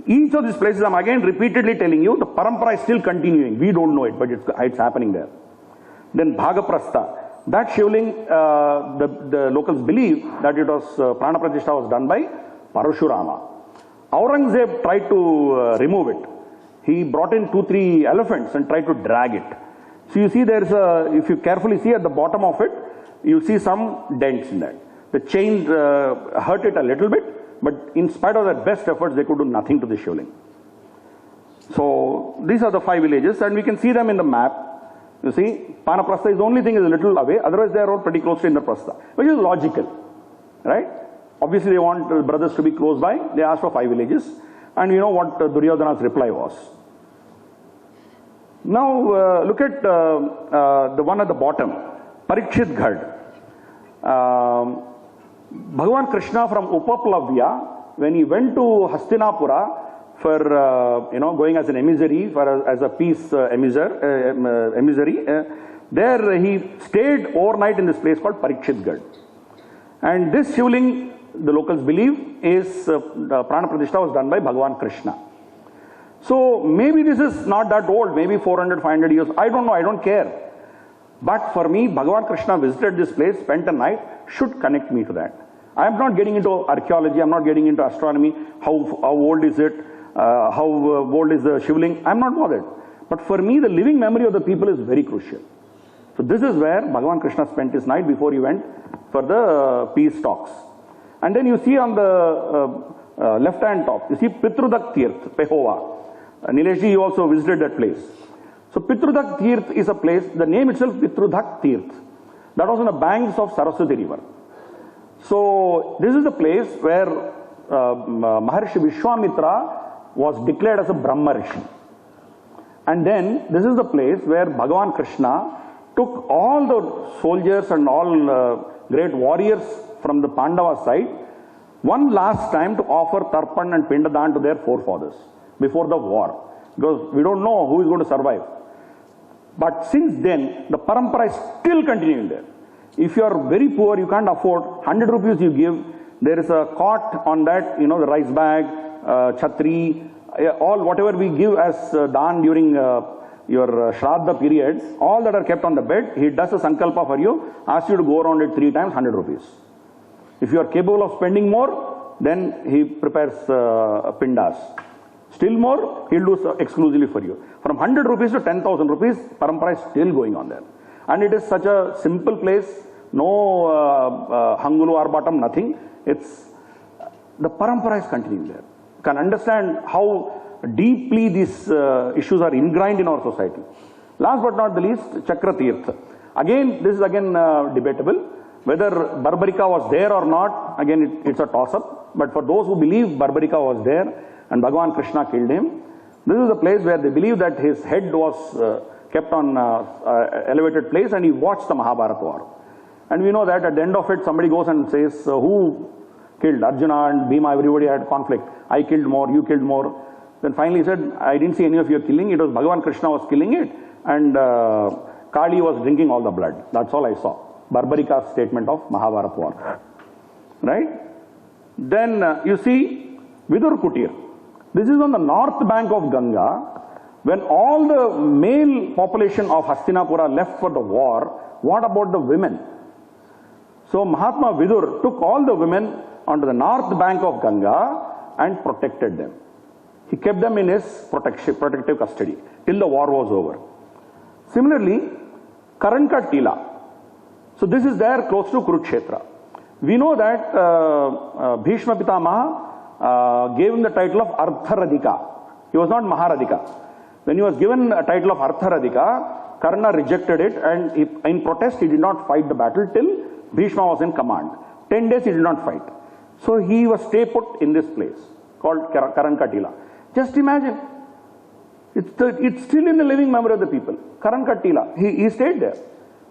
Each of these places, I'm again repeatedly telling you, the parampara is still continuing. We don't know it, but it's happening there. Then Bhagaprastha. That Shivling, the locals believe that it was, Prana Pratishtha was done by Parashurama. Aurangzeb tried to remove it. He brought in 2-3 elephants and tried to drag it. So you see there's if you carefully see at the bottom of it, you see some dents in that. The chain hurt it a little bit, but in spite of their best efforts, they could do nothing to the Shivling. So these are the 5 villages, and we can see them in the map. You see, Panaprastha is the only thing is a little away, otherwise they are all pretty close to Indraprastha, which is logical, right? Obviously they want the brothers to be close by, they asked for 5 villages, and you know what Duryodhana's reply was. Now look at the one at the bottom, Parikshit Ghad. Bhagavan Krishna from Upaplavya, when he went to Hastinapura for going as an emissary, as a peace emissary, there he stayed overnight in this place called Parikshit Ghad. And this Shivling, the locals believe, is Prana Pratishtha was done by Bhagavan Krishna. So maybe this is not that old, maybe 400, 500 years, I don't know, I don't care. But for me, Bhagavan Krishna visited this place, spent a night, should connect me to that. I am not getting into archaeology, I am not getting into astronomy, how old is it, how old is the Shivling, I am not bothered. But for me, the living memory of the people is very crucial. So this is where Bhagavan Krishna spent his night before he went for the peace talks. And then you see on the left hand top, you see Pitrudak Tirth, Pehova. Nileshji, you also visited that place. So Pitrudak Tirth is a place, the name itself Pitrudak Tirth. That was on the banks of Saraswati river. So this is the place where Maharshi Vishwamitra was declared as a Brahma Rishi. And then this is the place where Bhagavan Krishna took all the soldiers and all great warriors from the Pandava side one last time to offer Tarpan and Pindadan to their forefathers before the war. Because we don't know who is going to survive. But since then, the parampara is still continuing there. If you are very poor, you can't afford, 100 rupees you give, there is a cot on that, the rice bag, chhatri, all whatever we give as daan during your Shraddha periods, all that are kept on the bed, he does a sankalpa for you, asks you to go around it 3 times, 100 rupees. If you are capable of spending more, then he prepares pindas. Still more, he'll do exclusively for you. From 100 rupees to 10,000 rupees, parampara is still going on there. And it is such a simple place, no hangulu or bottom, nothing. It's, the parampara is continuing there. You can understand how deeply these issues are ingrained in our society. Last but not the least, Chakra Tirtha. Again, this is again debatable. Whether Barbarika was there or not, again it's a toss-up. But for those who believe Barbarika was there and Bhagavan Krishna killed him, this is a place where they believe that his head was kept on elevated place and he watched the Mahabharata war. And we know that at the end of it, somebody goes and says, who killed? Arjuna and Bhima, everybody had conflict. I killed more, you killed more. Then finally he said, I didn't see any of you killing. It was Bhagavan Krishna was killing it. And Kali was drinking all the blood. That's all I saw. Barbarika's statement of Mahabharata war. Right? Then you see Vidur Kutir. This is on the north bank of Ganga. When all the male population of Hastinapura left for the war, what about the women? So Mahatma Vidur took all the women onto the north bank of Ganga and protected them. He kept them in his protective custody till the war was over. Similarly, Karanka Tila. So this is there close to Kurukshetra. We know that Bhishma Pitamaha gave him the title of Artharadhika. He was not Maharadhika. When he was given a title of Artharadhika, Karna rejected it and in protest he did not fight the battle till Bhishma was in command. 10 days he did not fight. So he was stay put in this place called Karankatila. Just imagine. It's still in the living memory of the people. Karankatila. He stayed there.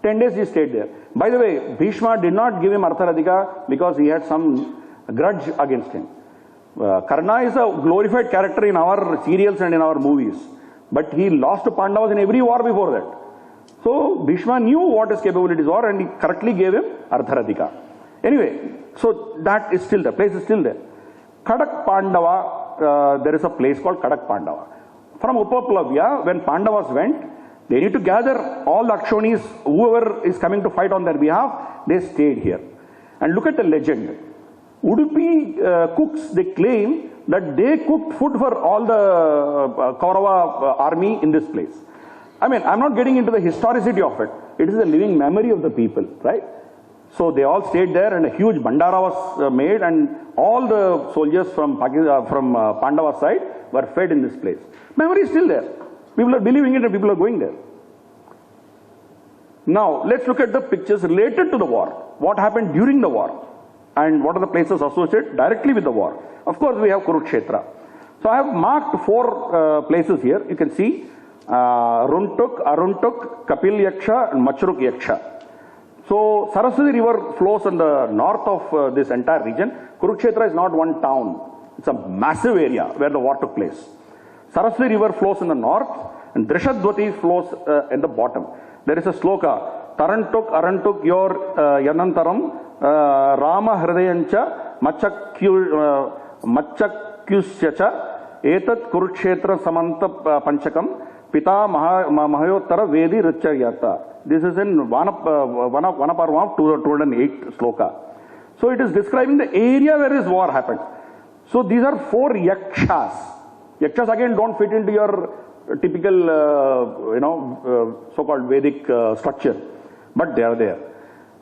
10 days he stayed there. By the way, Bhishma did not give him Artharadhika because he had some grudge against him. Karna is a glorified character in our serials and in our movies. But he lost to Pandavas in every war before that. So Bhishma knew what his capabilities were and he correctly gave him Artharadhika. Anyway, so that is still there. Place is still there. Kadak Pandava, there is a place called Kadak Pandava. From Upaplavya, when Pandavas went, they need to gather all the Akshonis, whoever is coming to fight on their behalf, they stayed here. And look at the legend. Udupi cooks, they claim that they cooked food for all the Kaurava army in this place. I mean, I'm not getting into the historicity of it. It is a living memory of the people, right? So they all stayed there and a huge bandara was made and all the soldiers from Pandava side were fed in this place. Memory is still there. People are believing it and people are going there. Now, let's look at the pictures related to the war. What happened during the war? And what are the places associated directly with the war? Of course, we have Kurukshetra. So I have marked 4 places here. You can see Runtuk, Aruntuk, Kapil Yaksha and Machruk Yaksha. So Saraswati river flows on the north of this entire region. Kurukshetra is not one town. It's a massive area where the war took place. Saraswati river flows in the north and Drishadwati flows in the bottom. There is a sloka. Tarantuk, Arantuk, Yor Yanantaram, Rama Hridayancha, Machakyusyacha, Etat Kurukshetra Samanta Panchakam, Pita Mahayottara Vedi Richaryata. This is in Vanaparva 208 sloka. So it is describing the area where this war happened. So these are 4 yakshas. Yakshas again don't fit into your typical, so-called Vedic structure. But they are there.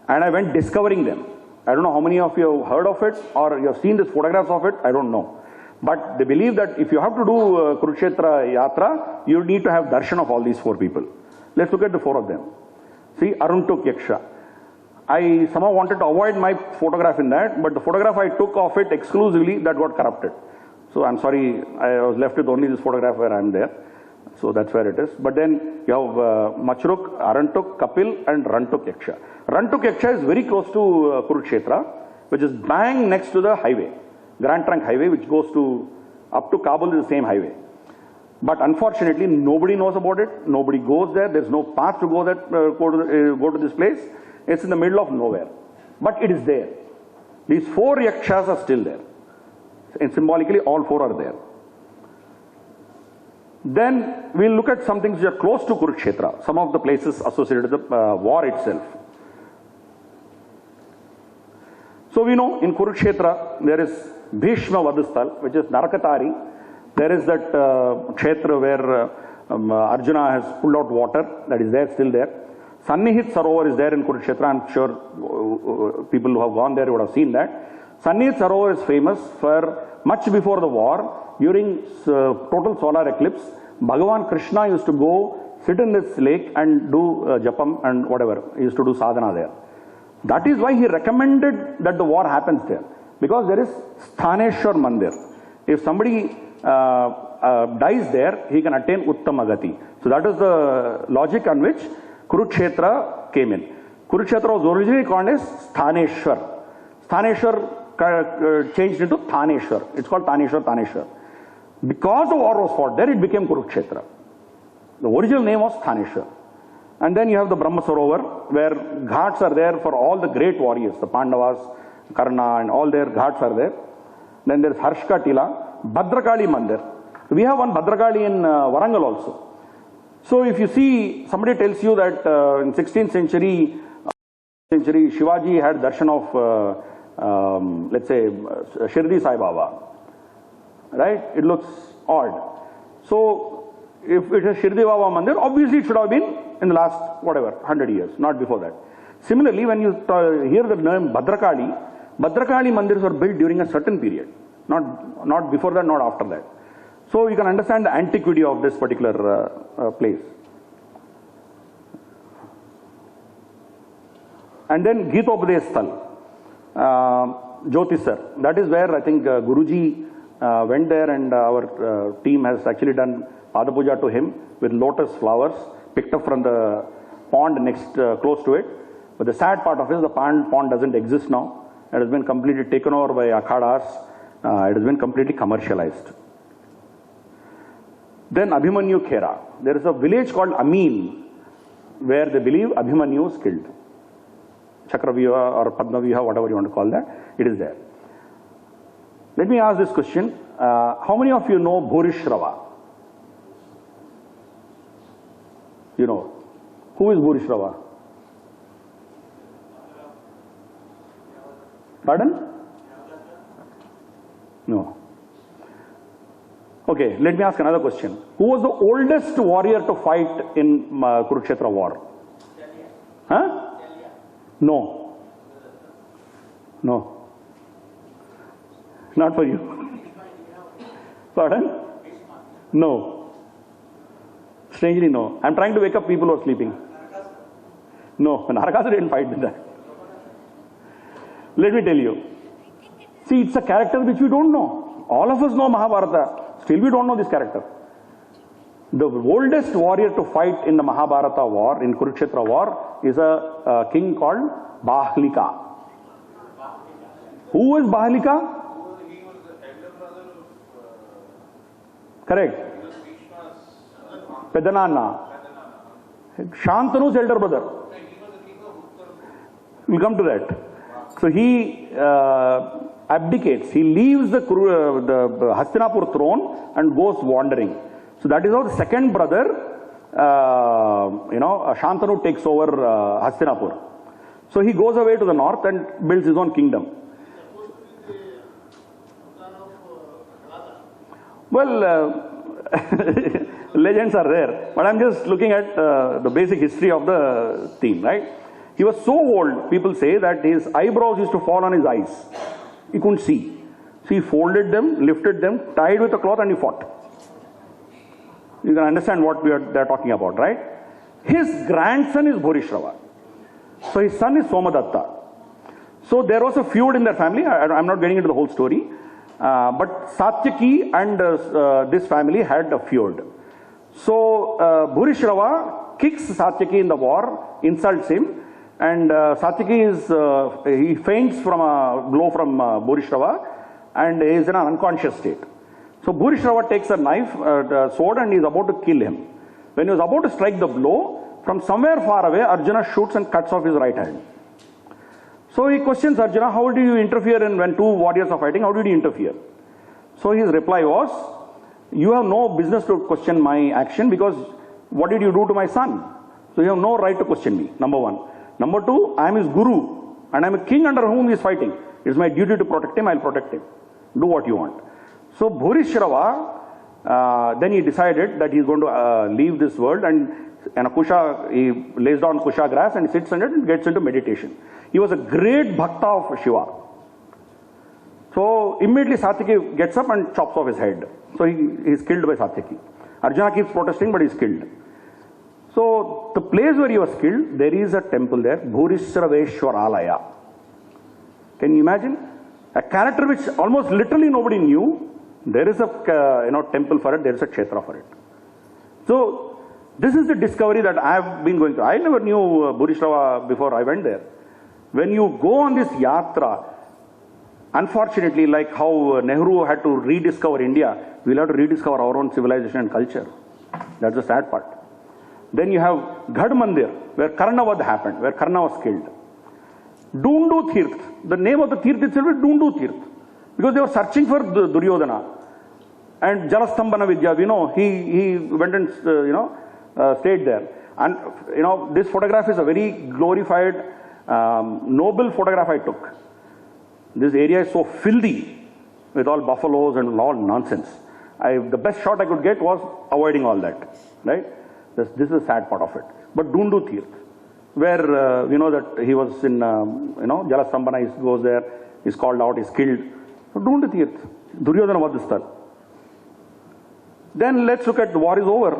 And I went discovering them. I don't know how many of you have heard of it or you have seen these photographs of it. I don't know. But they believe that if you have to do Kurukshetra Yatra, you need to have darshan of all these 4 people. Let's look at the 4 of them. See, Aruntuk Yaksha. I somehow wanted to avoid my photograph in that, but the photograph I took of it exclusively, that got corrupted. So I'm sorry, I was left with only this photograph where I'm there. So that's where it is. But then you have Machruk, Arantuk, Kapil and Rantuk Yaksha. Rantuk Yaksha is very close to Kurukshetra, which is bang next to the highway. Grand Trunk Highway, which goes up to Kabul, is the same highway. But unfortunately, nobody knows about it. Nobody goes there. There's no path to go to this place. It's in the middle of nowhere. But it is there. These 4 yakshas are still there. And symbolically, all 4 are there. Then we'll look at some things which are close to Kurukshetra, some of the places associated with the war itself. So we know in Kurukshetra there is Bhishma Vadusthal, which is Narakatari. There is that Kshetra where Arjuna has pulled out water, that is there, still there. Sannihit Sarovar is there in Kurukshetra. I'm sure people who have gone there would have seen that. Sanir Sarovar is famous for much before the war, during total solar eclipse, Bhagavan Krishna used to go sit in this lake and do japam and whatever. He used to do sadhana there. That is why he recommended that the war happens there. Because there is Sthaneshwar Mandir. If somebody dies there, he can attain Uttamagati. So that is the logic on which Kurukshetra came in. Kurukshetra was originally called as Sthaneshwar. Sthaneshwar changed into Thaneshwar. It's called Thaneshwar. Because the war was fought there, it became Kurukshetra. The original name was Thaneshwar. And then you have the Brahma Sarovar, where ghats are there for all the great warriors, the Pandavas, Karna, and all their ghats are there. Then there is Harshka Tila, Bhadrakali Mandir. We have one Bhadrakali in Warangal also. So if you see, somebody tells you that in 16th century, Shivaji had darshan of, let's say, Shirdi Sai Baba, right? It looks odd. So if it is Shirdi Baba Mandir, obviously it should have been in the last, whatever, 100 years, not before that. Similarly, when you hear the name Bhadrakali Mandirs were built during a certain period, not before that, not after that. So you can understand the antiquity of this particular place. And then Geetopadesh Sthal, Jyotisar. That is where I think Guruji went there, and our team has actually done Padapuja to him with lotus flowers picked up from the pond next close to it. But the sad part of it is the pond doesn't exist now. It has been completely taken over by akhadas. It has been completely commercialized. Then Abhimanyu Khera. There is a village called Amin where they believe Abhimanyu was killed. Chakravyuha or Padmavyuha, whatever you want to call that, it is there. Let me ask this question. How many of you know Bhurishrava? You know. Who is Bhurishrava? Pardon? No. Okay, let me ask another question. Who was the oldest warrior to fight in Kurukshetra war? Huh? No. No. Not for you. Pardon? No. Strangely, no. I'm trying to wake up people who are sleeping. No, Narakasa didn't fight with that. Let me tell you. See, it's a character which we don't know. All of us know Mahabharata. Still we don't know this character. The oldest warrior to fight in the Mahabharata war, in Kurukshetra war, is a king called Bahlika. Who was Bahlika? He was the elder brother of... Correct. Bhishma's... Pedanana. Shantanu's elder brother. He was the king of Uttar. We'll come to that. So he abdicates. He leaves the Hastinapur throne and goes wandering. So that is how the second brother, Shantanu takes over Hastinapur. So he goes away to the north and builds his own kingdom. Well, legends are there, but I'm just looking at the basic history of the theme, right? He was so old, people say that his eyebrows used to fall on his eyes. He couldn't see. So he folded them, lifted them, tied with a cloth, and he fought. You can understand what they're talking about, right? His grandson is Bhurishrava. So his son is Somadatta. So there was a feud in their family. I'm not getting into the whole story. But Satyaki and this family had a feud. So Bhurishrava kicks Satyaki in the war, insults him, and Satyaki he faints from a blow from Bhurishrava and is in an unconscious state. So Bhurishrava takes a knife, sword, and he is about to kill him. When he was about to strike the blow, from somewhere far away, Arjuna shoots and cuts off his right hand. So he questions Arjuna, how do you interfere when two warriors are fighting? How did you interfere? So his reply was, you have no business to question my action because what did you do to my son? So you have no right to question me, number one. Number two, I am his guru and I am a king under whom he is fighting. It is my duty to protect him, I will protect him. Do what you want. So Bhurishrava, then he decided that he is going to leave this world, and he lays down kusha grass and sits under it and gets into meditation. He was a great bhakta of Shiva. immediately Satyaki gets up and chops off his head. So he's killed by Satyaki. Arjuna keeps protesting, but he's killed. So the place where he was killed, there is a temple there, Bhurisraveshwar Alaya. Can you imagine? A character which almost literally nobody knew. There is a temple for it, there is a kshetra for it. So this is the discovery that I have been going through. I never knew Bhurishrava before I went there. When you go on this yatra, unfortunately, like how Nehru had to rediscover India, we'll have to rediscover our own civilization and culture. That's the sad part. Then you have Ghad Mandir, where Karnavad happened, where Karna was killed. Dundu Tirth, the name of the Tirth itself is Dundu Tirth, because they were searching for Duryodhana. And Jalastambhana Vidya, he went and, stayed there. And, this photograph is a very glorified, noble photograph I took. This area is so filthy with all buffaloes and all nonsense. The best shot I could get was avoiding all that, right? This is the sad part of it. But Dundu Tirth, where we know that he was in, Jalastambhana, he goes there, he's called out, he's killed. So Dundu Tirth, Duryodhana Vadhisthal. Then let's look at the war is over.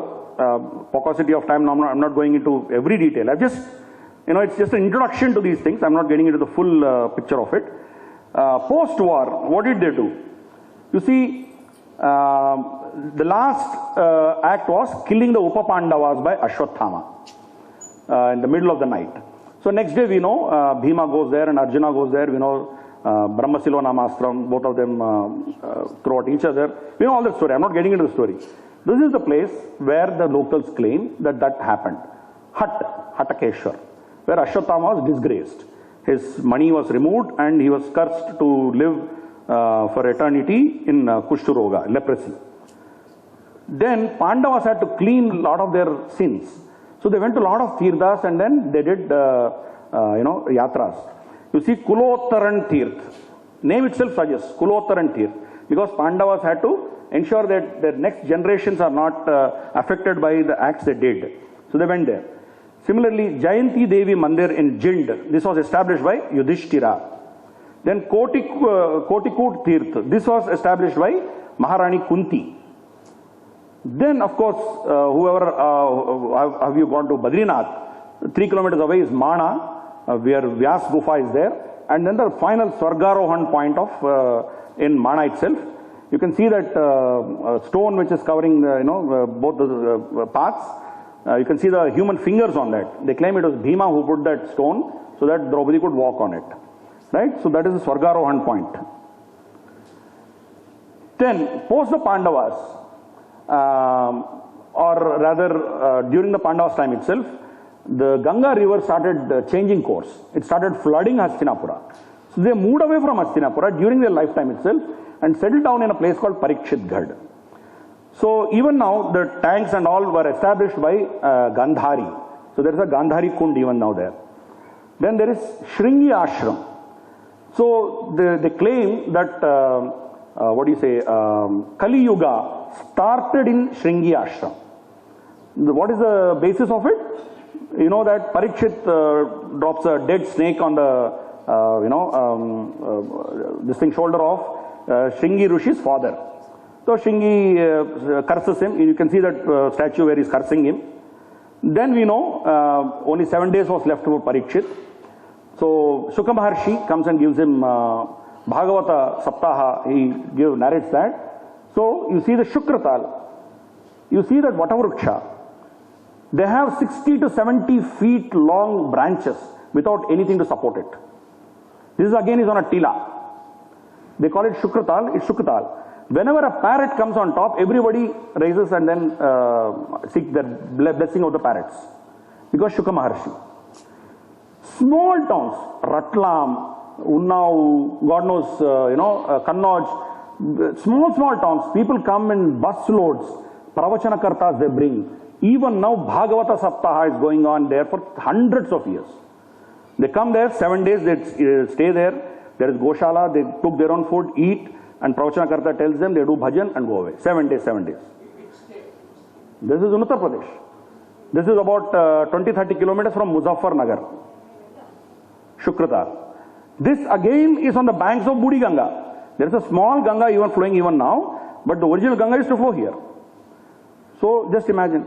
Paucity of time, I'm not going into every detail. I've just, it's just an introduction to these things. I'm not getting into the full picture of it. Post-war, what did they do? You see, the last act was killing the Upapandavas by Ashwatthama in the middle of the night. So next day we know Bhima goes there and Arjuna goes there. We know Brahmasilo Namastram, both of them throw at each other. We know all the story. I'm not getting into the story. This is the place where the locals claim that happened. Hatakeshwar, where Ashwatthama was disgraced. His money was removed and he was cursed to live for eternity in Kushturoga, leprosy. Then Pandavas had to clean a lot of their sins. So they went to a lot of tirthas and then they did, yatras. You see Kulottaran Tirth. Name itself suggests Kulottaran Tirth. Because Pandavas had to ensure that their next generations are not affected by the acts they did. So they went there. Similarly, Jayanti Devi Mandir in Jind. This was established by Yudhishthira. Then Kotikut Tirth. This was established by Maharani Kunti. Then, of course, have you gone to Badrinath? 3 kilometers away is Mana, where Vyas Gufa is there. And then the final Swargarohan point of in Mana itself. You can see that stone which is covering both the paths. You can see the human fingers on that. They claim it was Bhima who put that stone so that Draupadi could walk on it. Right? So that is the Swargarohan point. Then, post the Pandavas, or rather during the Pandavas' time itself, the Ganga river started changing course. It started flooding Hastinapura. So they moved away from Hastinapura during their lifetime itself and settled down in a place called Parikshitgarh. So even now the tanks and all were established by Gandhari. So there is a Gandhari Kund even now there. Then there is Shringi Ashram. So they claim that, Kali Yuga started in Shringi Ashram. What is the basis of it? You know that Parikshit drops a dead snake on the, shoulder of Shringi Rishi's father. So Shringi curses him. You can see that statue where he's cursing him. Then we know only 7 days was left for Parikshit. So Shuka Maharshi comes and gives him Bhagavata Saptaha. He narrates that. So you see the Shukratal. You see that Vatavruksha. They have 60 to 70 feet long branches without anything to support it. This again is on a tila. They call it Shukratal. It's Shukratal. Whenever a parrot comes on top, everybody raises and then seek the blessing of the parrots. Because Shuka Maharshi. Small towns, Ratlam, Unnao, God knows, Kannauj, small towns, people come in bus loads, Pravachana Kartas they bring. Even now, Bhagavata Saptaha is going on there for hundreds of years. They come there, 7 days, they stay there. There is Goshala, they cook their own food, eat, and Pravachana Karta tells them they do bhajan and go away. 7 days, 7 days. This is in Uttar Pradesh. This is about 20-30 kilometers from Muzaffarnagar. Shukratal. This again is on the banks of Budi Ganga. There is a small Ganga even flowing even now, but the original Ganga used to flow here. So just imagine.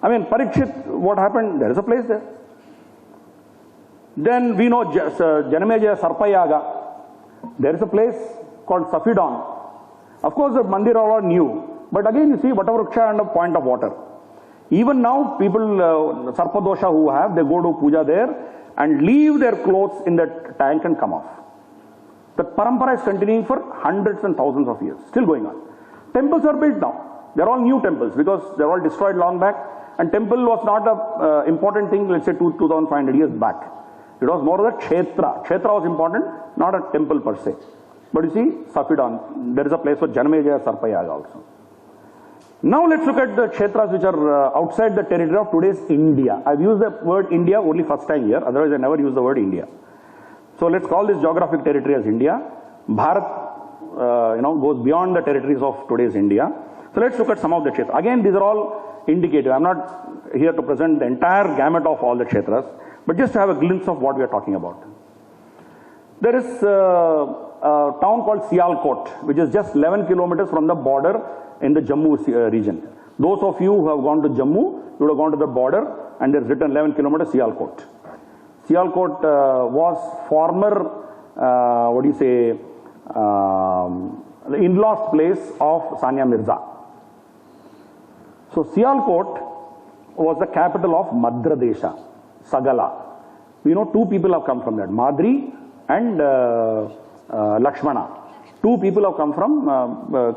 I mean, Parikshit, what happened? There is a place there. Then we know Janamejaya Sarpayaga. There is a place called Safidon. Of course, the mandir are all new. But again, you see Vatavruksha and a point of water. Even now, people, Sarpadosha who have, they go to puja there and leave their clothes in that tank and come off. The parampara is continuing for hundreds and thousands of years, still going on. Temples are built now. They're all new temples because they're all destroyed long back. And temple was not a important thing, let's say 2,500 years back. It was more of a kshetra. Kshetra was important, not a temple per se. But you see, Safidon, there is a place for Janamejaya Sarpayaga also. Now let's look at the kshetras which are outside the territory of today's India. I've used the word India only first time here, otherwise I never use the word India. So let's call this geographic territory as India. Bharat, goes beyond the territories of today's India. So let's look at some of the kshetras. Again, these are all indicative. I'm not here to present the entire gamut of all the kshetras, but just to have a glimpse of what we are talking about. There is a town called Sialkot, which is just 11 kilometers from the border in the Jammu region. Those of you who have gone to Jammu, you would have gone to the border and there's written 11 kilometers Sialkot. Sialkot was former, the in-laws place of Sania Mirza. So Sialkot was the capital of Madhya Desha, Sagala. We know two people have come from that, Madri and Lakshmana. Two people have come from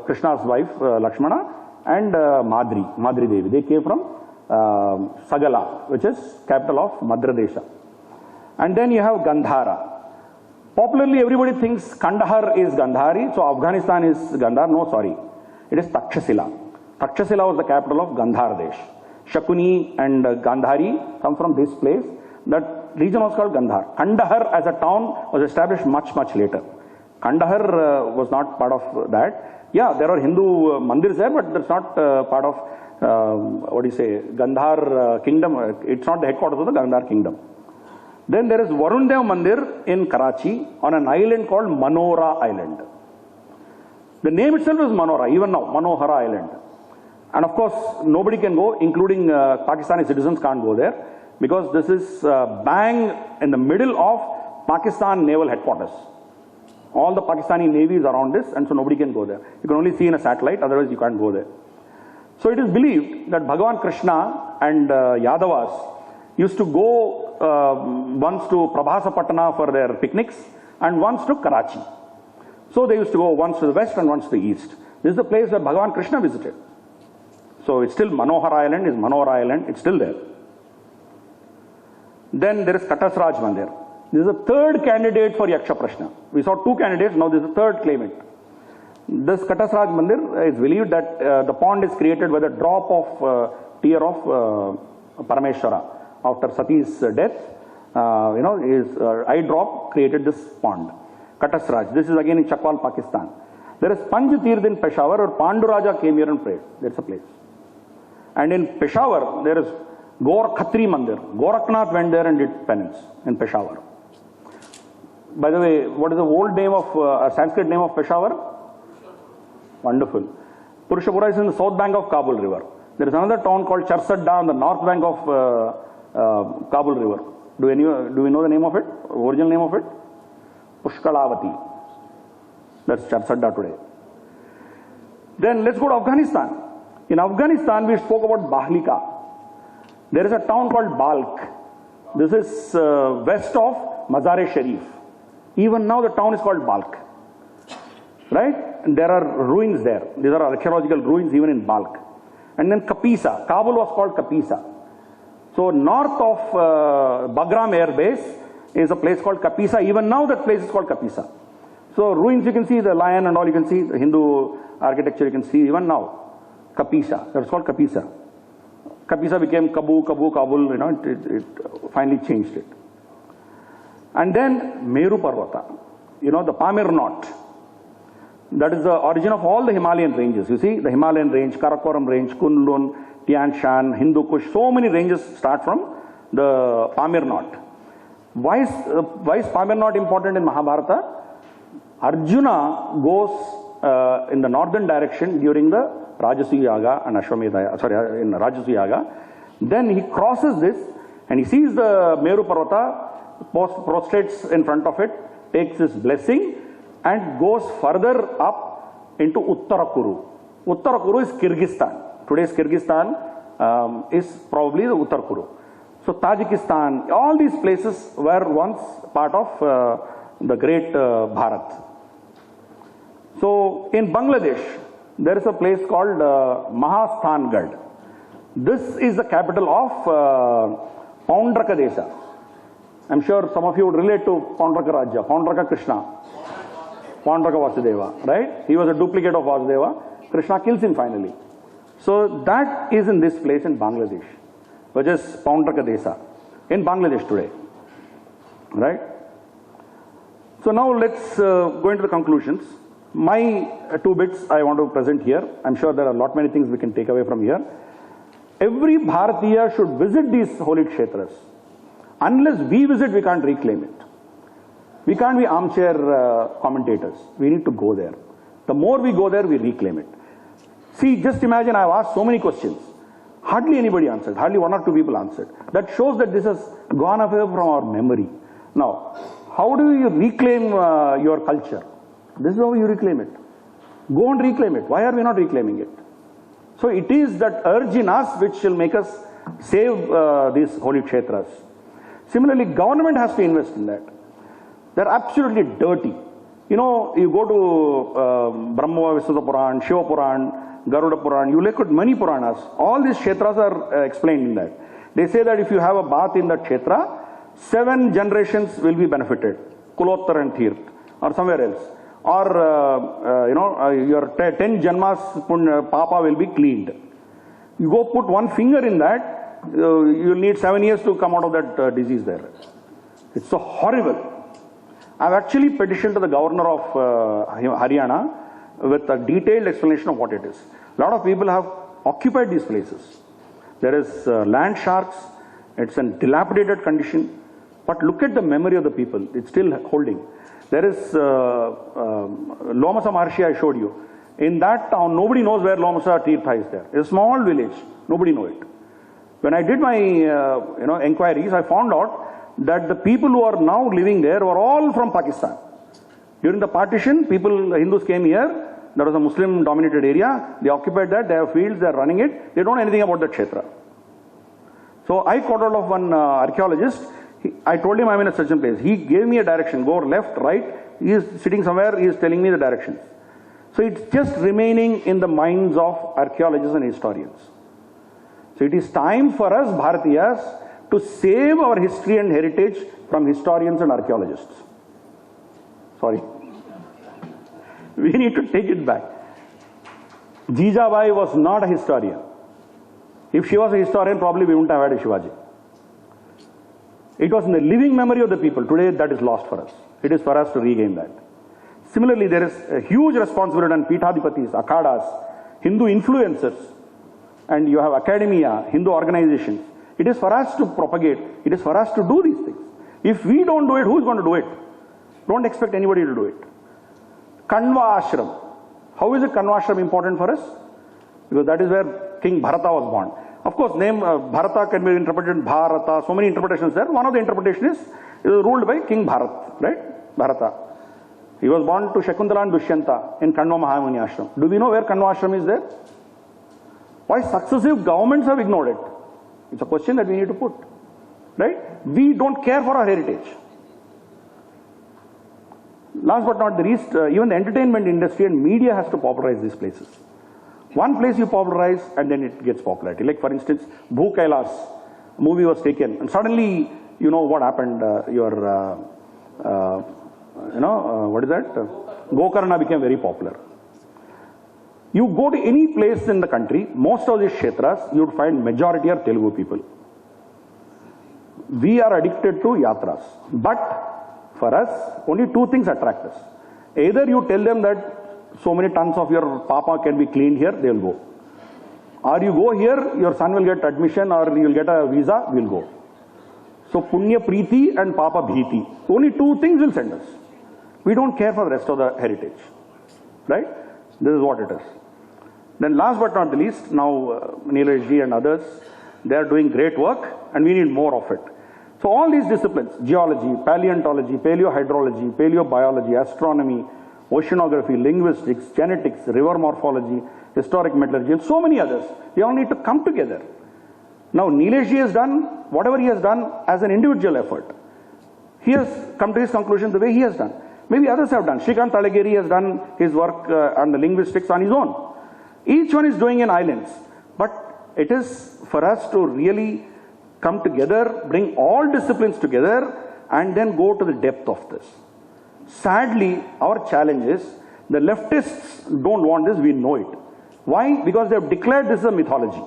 Krishna's wife, Lakshmana, and Madri Devi. They came from Sagala, which is capital of Madhya Desha. And then you have Gandhara. Popularly, everybody thinks Kandahar is Gandhari, so Afghanistan is Gandhar. No, sorry. It is Takshashila. Takshashila was the capital of Gandhar Desh. Shakuni and Gandhari come from this place. That region was called Gandhar. Kandahar as a town was established much, much later. Kandahar was not part of that. Yeah, there are Hindu mandirs there, but that's not part of, Gandhar kingdom. It's not the headquarters of the Gandhar kingdom. Then there is Varundev Mandir in Karachi on an island called Manora Island. The name itself is Manora, even now, Manohara Island. And of course, nobody can go, including Pakistani citizens can't go there, because this is bang in the middle of Pakistan naval headquarters. All the Pakistani navy is around this, and so nobody can go there. You can only see in a satellite, otherwise you can't go there. So it is believed that Bhagavan Krishna and Yadavas used to go once to Prabhasapatna for their picnics and once to Karachi. So they used to go once to the west and once to the east. This is the place where Bhagavan Krishna visited. So it's still Manohar Island, is Manohar Island, it's still there. Then there is Katasraj Mandir. This is the third candidate for Yaksha Prashna. We saw two candidates, now this is the third claimant. This Katasraj Mandir is believed that the pond is created by the drop of tear of Parameshwara. After Sati's death, his eye drop created this pond. Katasraj. This is again in Chakwal, Pakistan. There is Panj Tirth in Peshawar, or Panduraja came here and prayed. There's a place. And in Peshawar, there is Gaur Khatri Mandir. Goraknath went there and did penance in Peshawar. By the way, what is the old name of, Sanskrit name of Peshawar? Wonderful. Purushapura is in the south bank of Kabul River. There is another town called Charsadda on the north bank of Kabul River. Do we know the name of it? Original name of it? Pushkalavati. That's Charsadda today. Then let's go to Afghanistan. In Afghanistan, we spoke about Bahlika. There is a town called Balkh. This is west of Mazar-e-Sharif. Even now the town is called Balkh. Right? And there are ruins there. These are archaeological ruins even in Balkh. And then Kapisa. Kabul was called Kapisa. So north of Bagram Air Base is a place called Kapisa. Even now that place is called Kapisa. So ruins you can see, the lion and all you can see, the Hindu architecture you can see even now. Kapisa. That's called Kapisa. Kapisa became Kabul, it finally changed it. And then Meru Parvata. The Pamir Knot. That is the origin of all the Himalayan ranges. You see, the Himalayan range, Karakoram range, Kunlun, Tian Shan, Hindu Kush, so many ranges start from the Pamir Knot. Why is Pamir Knot important in Mahabharata? Arjuna goes in the northern direction during the Rajasuya Yaga and Ashwamedha, sorry, in Rajasuya Yaga. Then he crosses this and he sees the Meru Parvata, prostrates in front of it, takes his blessing and goes further up into Uttarakuru. Uttarakuru is Kyrgyzstan. Today's Kyrgyzstan is probably the Uttarakuru. So Tajikistan, all these places were once part of the great Bharat. So in Bangladesh, there is a place called Mahasthangarh. This is the capital of Paundraka Desha. I'm sure some of you would relate to Paundraka Raja, Paundraka Krishna, Paundraka Vasudeva, right? He was a duplicate of Vasudeva. Krishna kills him finally. So that is in this place in Bangladesh, which is Paundraka Desha, in Bangladesh today, right? So now let's go into the conclusions. My two bits I want to present here. I'm sure there are a lot many things we can take away from here. Every Bharatiya should visit these holy kshetras. Unless we visit, we can't reclaim it. We can't be armchair commentators. We need to go there. The more we go there, we reclaim it. See, just imagine I've asked so many questions. Hardly anybody answered. Hardly one or two people answered. That shows that this has gone away from our memory. Now, how do you reclaim your culture? This is how you reclaim it. Go and reclaim it. Why are we not reclaiming it? So it is that urge in us which will make us save these holy kshetras. Similarly, government has to invest in that. They're absolutely dirty. You know, you go to Brahma Visuddha Puran, Shiva Puran, Garuda Puran, you look at many Puranas. All these kshetras are explained in that. They say that if you have a bath in that kshetra, 7 generations will be benefited. Kulottar and Thirt, or somewhere else. Or, your 10 janmas papa will be cleaned. You go put one finger in that, you'll need 7 years to come out of that disease there. It's so horrible. I've actually petitioned to the governor of Haryana with a detailed explanation of what it is. A lot of people have occupied these places. There is land sharks, it's in dilapidated condition, but look at the memory of the people, it's still holding. There is Lomasa Maharshi I showed you. In that town, nobody knows where Lomasa Tirtha is there. It's a small village, nobody knows it. When I did my inquiries, I found out that the people who are now living there were all from Pakistan. During the partition, Hindus came here. There was a Muslim-dominated area. They occupied that. They have fields. They are running it. They don't know anything about that kshetra. So I caught hold of one archaeologist. I told him I'm in a certain place. He gave me a direction. Go left, right. He is sitting somewhere. He is telling me the directions. So it's just remaining in the minds of archaeologists and historians. So it is time for us, Bharatiyas, to save our history and heritage from historians and archaeologists. Sorry. We need to take it back. Jijabai was not a historian. If she was a historian, probably we wouldn't have had a Shivaji. It was in the living memory of the people. Today, that is lost for us. It is for us to regain that. Similarly, there is a huge responsibility on Peethadipatis, Akhadas, Hindu influencers, and you have academia, Hindu organizations. It is for us to propagate. It is for us to do these things. If we don't do it, who is going to do it? Don't expect anybody to do it. Kanva Ashram. How is a Kanva Ashram important for us? Because that is where King Bharata was born. Of course, name Bharata can be interpreted Bharata, so many interpretations there. One of the interpretations is it was ruled by King Bharat, right? Bharata. He was born to Shakuntala and Dushyanta in Kanva Mahamuni Ashram. Do we know where Kanva Ashram is there? Why successive governments have ignored it? It's a question that we need to put, right? We don't care for our heritage. Last but not the least, even the entertainment industry and media has to popularize these places. One place you popularize and then it gets popularity. Like for instance, Bhu Kailas, a movie was taken and suddenly, you know what happened, what is that? Gokarna became very popular. You go to any place in the country, most of these kshetras, you would find majority are Telugu people. We are addicted to yatras. But for us, only two things attract us. Either you tell them that so many tons of your papa can be cleaned here, they will go. Or you go here, your son will get admission or you will get a visa, we will go. So Punya Preeti and Papa Bhiti. Only two things will send us. We don't care for the rest of the heritage, right? This is what it is. Then last but not the least, now Neelaj ji and others, they are doing great work and we need more of it. So all these disciplines, geology, paleontology, paleohydrology, paleobiology, astronomy, oceanography, linguistics, genetics, river morphology, historic metallurgy, and so many others, they all need to come together. Now Neelaj ji has done whatever he has done as an individual effort. He has come to his conclusion the way he has done. Maybe others have done. Shrikant Talagiri has done his work on the linguistics on his own. Each one is doing in islands. But it is for us to really come together, bring all disciplines together, and then go to the depth of this. Sadly, our challenge is the leftists don't want this, we know it. Why? Because they have declared this is a mythology.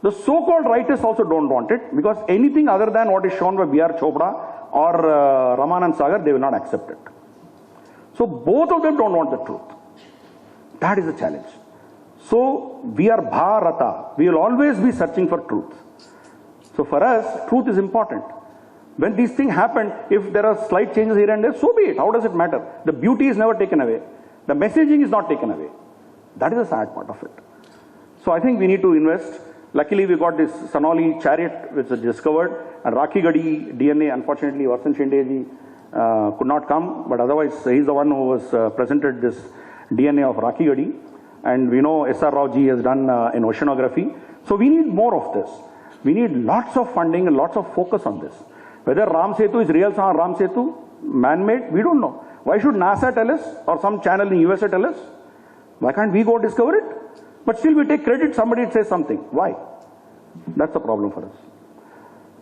The so-called rightists also don't want it, because anything other than what is shown by B.R. Chopra or Ramanand Sagar, they will not accept it. So both of them don't want the truth. That is the challenge. So we are Bharata. We will always be searching for truth. So for us, truth is important. When these things happen, if there are slight changes here and there, so be it. How does it matter? The beauty is never taken away. The messaging is not taken away. That is the sad part of it. So I think we need to invest. Luckily, we got this Sanoli chariot which was discovered, and Rakhi Gadi DNA. Unfortunately, Vasan Shindeji could not come, but otherwise, he's the one who was presented this DNA of Rakhi Gadi. And we know S.R. Rao ji has done in oceanography. So we need more of this. We need lots of funding and lots of focus on this. Whether Ram Setu is real Ram Setu, man-made, we don't know. Why should NASA tell us or some channel in USA tell us? Why can't we go discover it? But still we take credit, somebody says something. Why? That's the problem for us.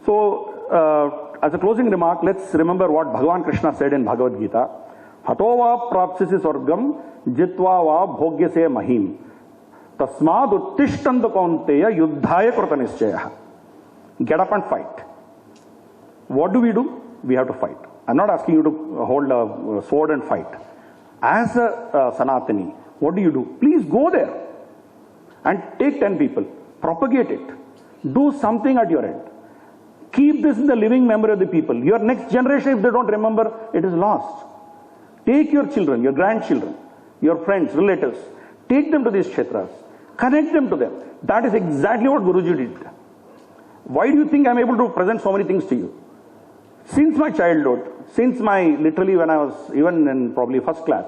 So, as a closing remark, let's remember what Bhagavan Krishna said in Bhagavad Gita. Hatova prapsisi swargam jitva va bhogyase mahim. Tasmad uttishtantu kaunteya yuddhaya krutanischaya. Get up and fight. What do? We have to fight. I'm not asking you to hold a sword and fight. As a Sanatani, what do? Please go there and take 10 people. Propagate it. Do something at your end. Keep this in the living memory of the people. Your next generation, if they don't remember, it is lost. Take your children, your grandchildren, your friends, relatives. Take them to these kshetras. Connect them to them. That is exactly what Guruji did. Why do you think I'm able to present so many things to you? Since my childhood, literally when I was even in probably first class,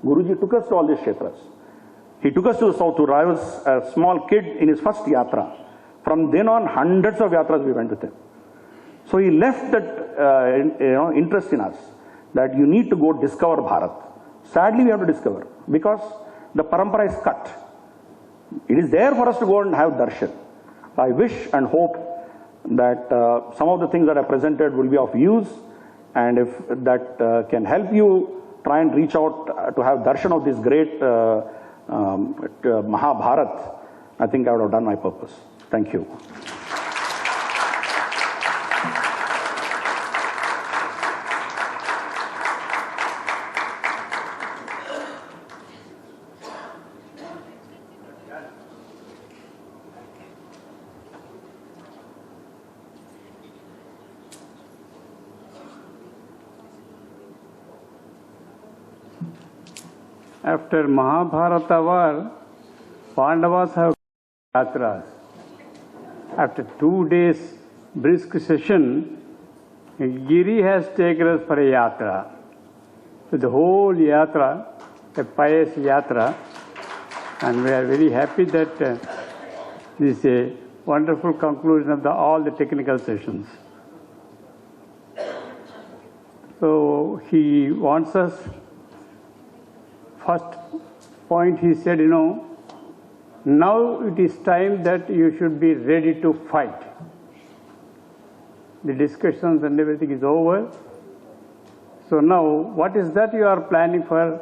Guruji took us to all these kshetras. He took us to the south. I was a small kid in his first yatra. From then on, hundreds of yatras we went with him. So he left that interest in us, that you need to go discover Bharat. Sadly, we have to discover, because the parampara is cut. It is there for us to go and have darshan. I wish and hope that some of the things that I presented will be of use, and if that can help you try and reach out to have darshan of this great Mahabharat, I think I would have done my purpose. Thank you. After Mahabharata war, Pandavas have yatras. After 2 days brisk session, Giri has taken us for a yatra. So the whole yatra, a pious yatra, and we are very happy that this is a wonderful conclusion of all the technical sessions. So he wants us, first point he said, now it is time that you should be ready to fight. The discussions and everything is over. So now, what is that you are planning for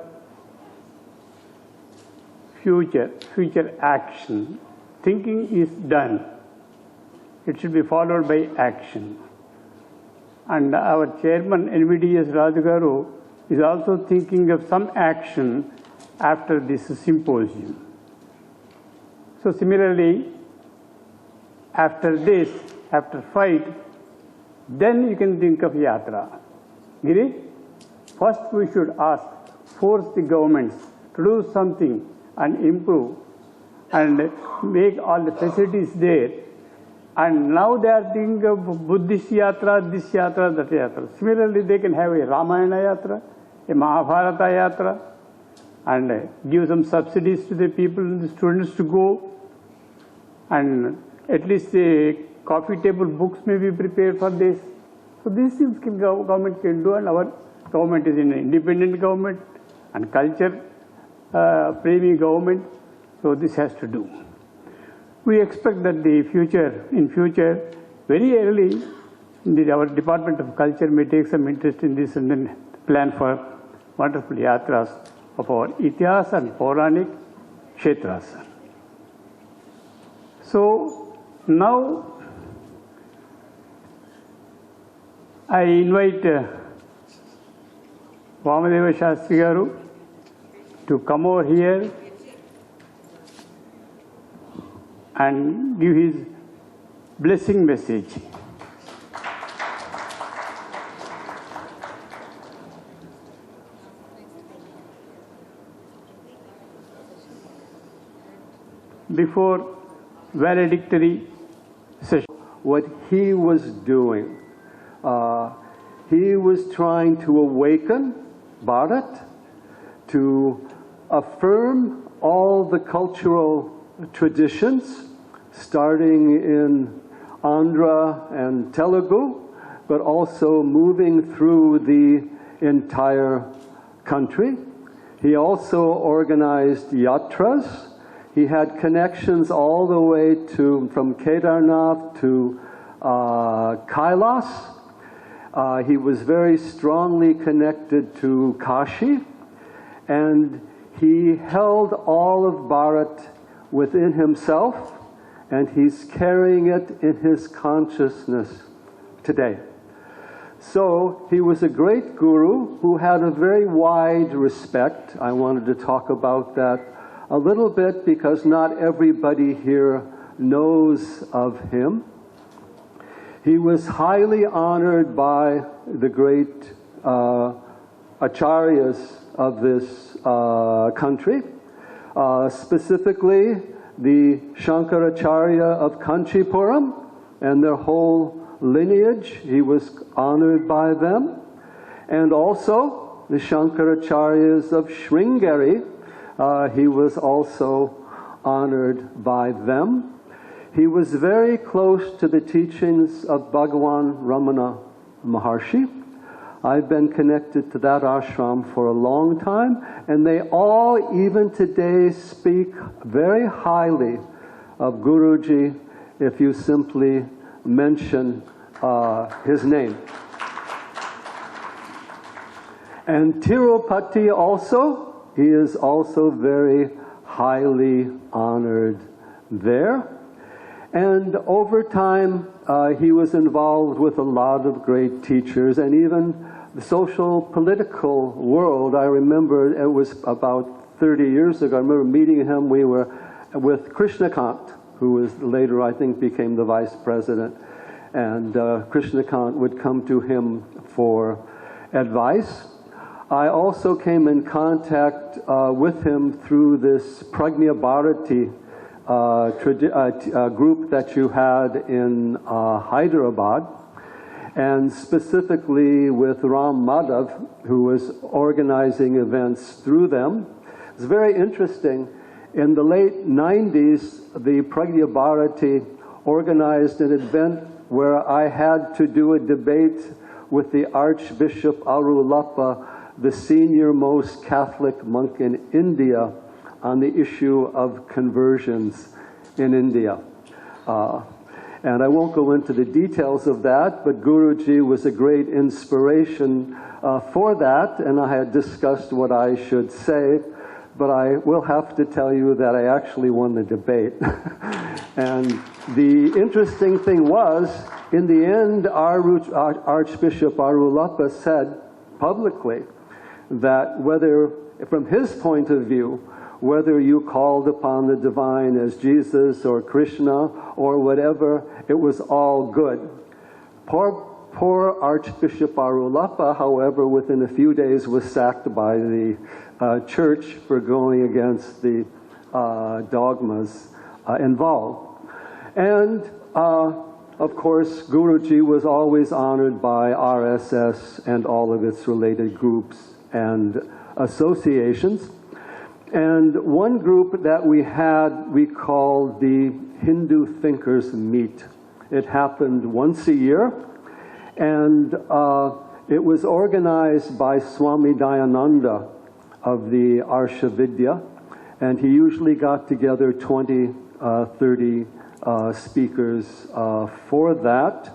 future action? Thinking is done. It should be followed by action. And our chairman, NVDS Rajagaru, is also thinking of some action after this symposium. So similarly, after this, after fight, then you can think of yatra. Giri? first we should ask, force the governments to do something and improve and make all the facilities there. And now they are thinking of Buddhist yatra, this yatra, that yatra. Similarly, they can have a Ramayana yatra, a Mahabharata yatra, and give some subsidies to the people and the students to go. And at least the coffee table books may be prepared for this. So these things government can do, and our government is an independent government and culture framing government. So this has to do. We expect that in future, very early, our Department of Culture may take some interest in this and then plan for wonderful yatras of our Itihas and Pauranik Kshetras. So now I invite Vamadeva Shastri Garu to come over here and give his blessing message. Before valedictory session. What he was doing, he was trying to awaken Bharat, to affirm all the cultural traditions, starting in Andhra and Telugu, but also moving through the entire country. He also organized yatras. He had connections all the way from Kedarnath to Kailas. He was very strongly connected to Kashi, and he held all of Bharat within himself, and he's carrying it in his consciousness today. So he was a great guru who had a very wide respect. I wanted to talk about that a little bit because not everybody here knows of him. He was highly honored by the great acharyas of this country. Specifically, the Shankaracharya of Kanchipuram and their whole lineage, he was honored by them. And also the Shankaracharyas of Sringeri, he was also honored by them. He was very close to the teachings of Bhagavan Ramana Maharshi. I've been connected to that ashram for a long time, and they all, even today, speak very highly of Guruji if you simply mention his name. And Tirupati also, he is also very highly honored there. And over time, he was involved with a lot of great teachers, and even the social political world. I remember it was about 30 years ago. I remember meeting him. We were with Krishnakant, who was later, I think, became the vice president. And Krishnakant would come to him for advice. I also came in contact with him through this Prajna Bharati group that you had in Hyderabad, and specifically with Ram Madhav, who was organizing events through them. It's very interesting. In the late 90s, the Prajna Bharati organized an event where I had to do a debate with the Archbishop Arulappa, the senior-most Catholic monk in India, on the issue of conversions in India. And I won't go into the details of that, but Guruji was a great inspiration for that, and I had discussed what I should say, but I will have to tell you that I actually won the debate. And the interesting thing was, in the end, Archbishop Arulappa said publicly that whether, from his point of view, whether you called upon the divine as Jesus or Krishna or whatever, it was all good. Poor poor Archbishop Arulappa, however, within a few days was sacked by the church for going against the dogmas involved. And of course, Guruji was always honored by RSS and all of its related groups and associations. And one group that we had, we called the Hindu Thinkers Meet. It happened once a year, and it was organized by Swami Dayananda of the Arshavidya, and he usually got together 20, 30 speakers for that.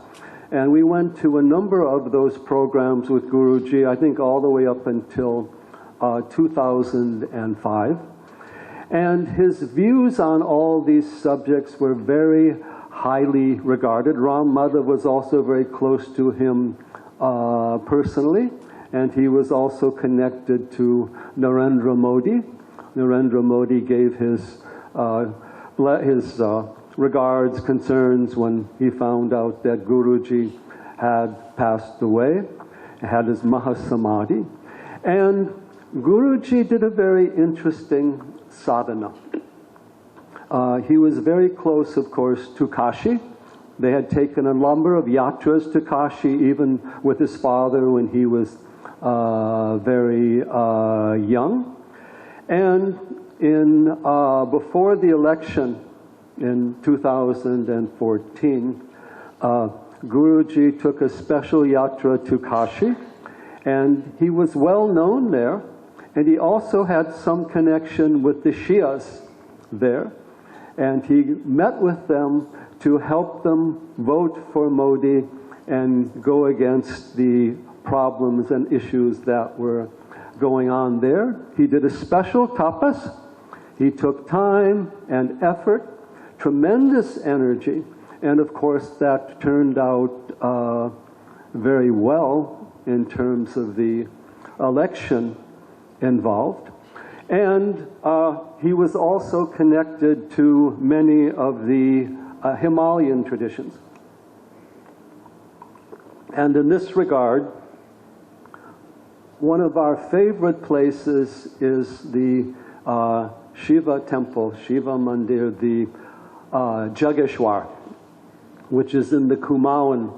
And we went to a number of those programs with Guruji, I think all the way up until 2005. And his views on all these subjects were very highly regarded. Ram Madhav was also very close to him personally, and he was also connected to Narendra Modi. Narendra Modi gave his regards, concerns when he found out that Guruji had passed away, had his Mahasamadhi. And Guruji did a very interesting sadhana. He was very close, of course, to Kashi. They had taken a number of yatras to Kashi, even with his father when he was very young. And before the election in 2014, Guruji took a special yatra to Kashi, and he was well known there, and he also had some connection with the Shias there, and he met with them to help them vote for Modi and go against the problems and issues that were going on there. He did a special tapas. He took time and effort, tremendous energy, and of course that turned out very well in terms of the election involved. And he was also connected to many of the Himalayan traditions. And in this regard, one of our favorite places is the Shiva temple, Shiva Mandir, the Jageshwar, which is in the Kumaon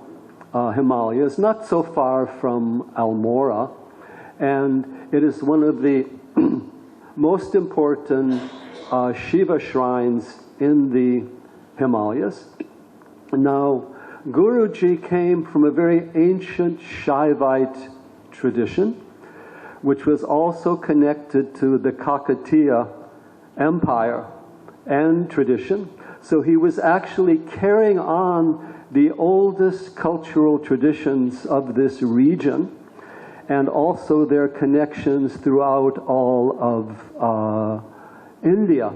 Himalayas, not so far from Almora. And it is one of the most important Shiva shrines in the Himalayas. Now, Guruji came from a very ancient Shaivite tradition, which was also connected to the Kakatiya Empire and tradition. So he was actually carrying on the oldest cultural traditions of this region, and also their connections throughout all of India.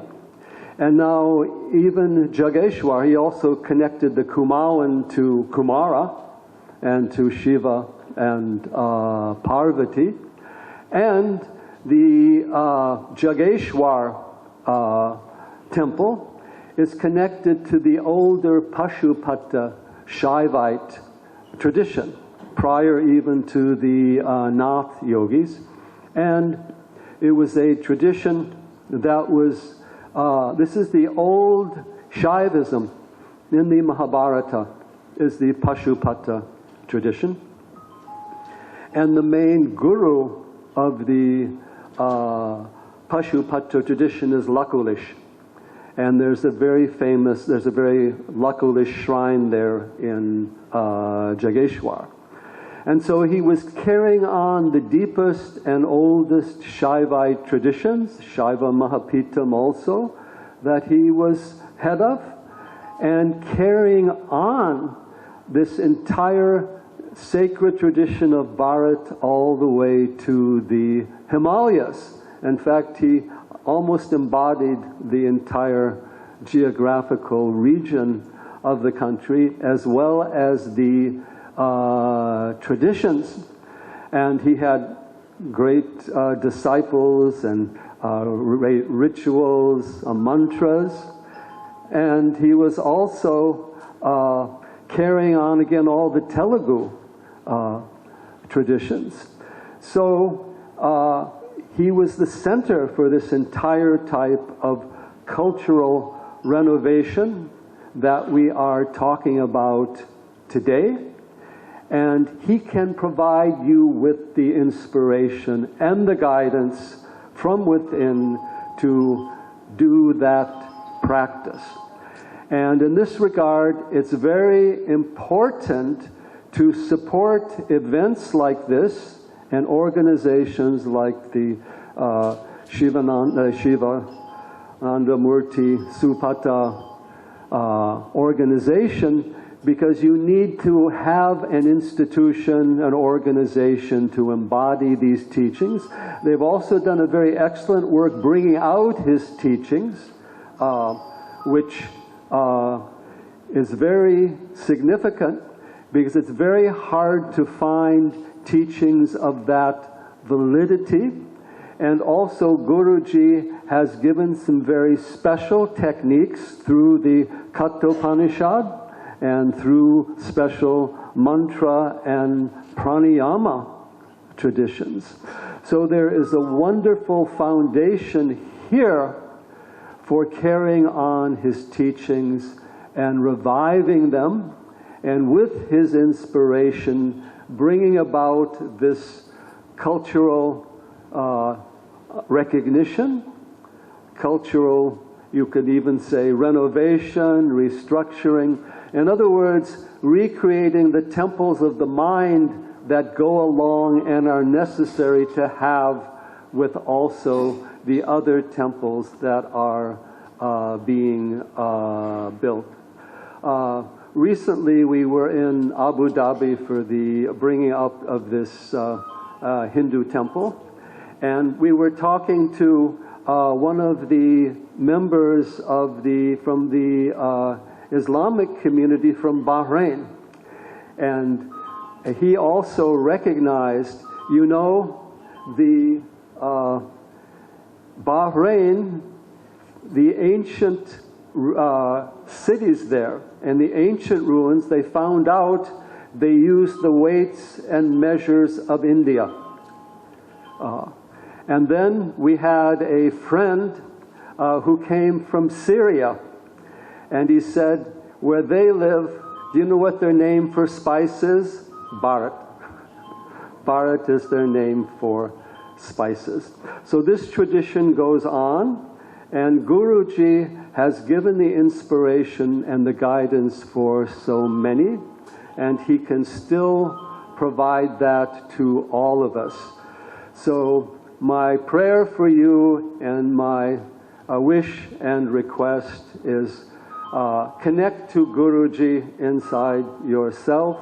And now even Jageshwar, he also connected the Kumaon to Kumara and to Shiva and Parvati. And the Jageshwar temple is connected to the older Pashupata Shaivite tradition, prior even to the Nath yogis. And it was a tradition that was, this is the old Shaivism in the Mahabharata, is the Pashupata tradition. And the main guru of the Pashupata tradition is Lakulish. And there's a very famous, there's a very Lakulish shrine there in Jageshwar. And so he was carrying on the deepest and oldest Shaivite traditions, Shaiva Mahapitam also, that he was head of, and carrying on this entire sacred tradition of Bharat all the way to the Himalayas. In fact, he almost embodied the entire geographical region of the country, as well as the traditions. And he had great disciples and rituals, mantras. And he was also carrying on again all the Telugu traditions. So he was the center for this entire type of cultural renovation that we are talking about today. And he can provide you with the inspiration and the guidance from within to do that practice. And in this regard, it's very important to support events like this and organizations like the Sivananda Murti Supatha organization, because you need to have an institution, an organization to embody these teachings. They've also done a very excellent work bringing out his teachings, which is very significant, because it's very hard to find teachings of that validity. And also Guruji has given some very special techniques through the Kathopanishad and through special mantra and pranayama traditions. So there is a wonderful foundation here for carrying on his teachings and reviving them, and with his inspiration bringing about this cultural recognition, cultural, you could even say, renovation, restructuring. In other words, recreating the temples of the mind that go along and are necessary to have with also the other temples that are being built. Recently we were in Abu Dhabi for the bringing up of this Hindu temple, and we were talking to one of the members of from the Islamic community from Bahrain, and he also recognized, you know, the Bahrain, the ancient cities there and the ancient ruins, they found out they used the weights and measures of India. And then we had a friend who came from Syria, and he said, where they live, do you know what their name for spice is? BHARAT. BHARAT is their name for spices. So this tradition goes on, and Guruji has given the inspiration and the guidance for so many, and he can still provide that to all of us. So my prayer for you and my wish and request is connect to Guruji inside yourself.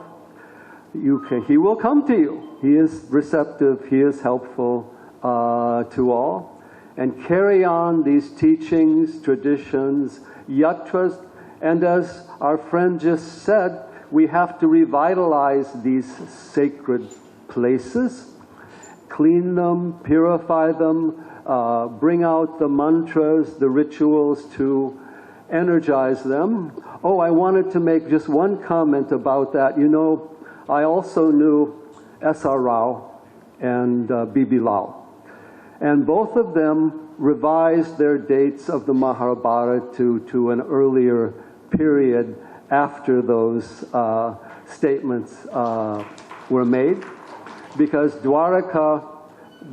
He will come to you. He is receptive, he is helpful to all. And carry on these teachings, traditions, yatras, and as our friend just said, we have to revitalize these sacred places, clean them, purify them, bring out the mantras, the rituals to energize them. Oh, I wanted to make just one comment about that. You know, I also knew S.R. Rao and B.B. Lal. And both of them revised their dates of the Mahabharata to an earlier period after those statements were made. Because Dwaraka,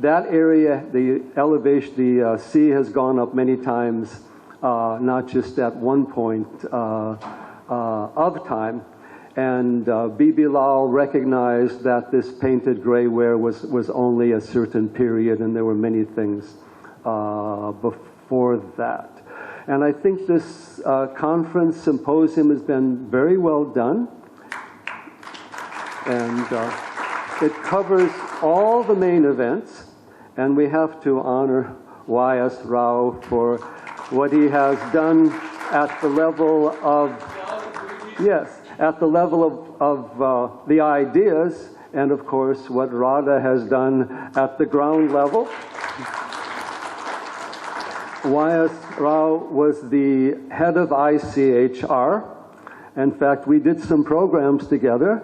that area, the elevation, the sea has gone up many times, not just at one point of time. And B.B. Lal recognized that this painted grayware was only a certain period, and there were many things before that. And I think this conference symposium has been very well done. And it covers all the main events, and we have to honor Y.S. Rao for what he has done at the level of, yes, at the level of the ideas, and of course what Radha has done at the ground level. Y.S. Rao was the head of ICHR. In fact, we did some programs together.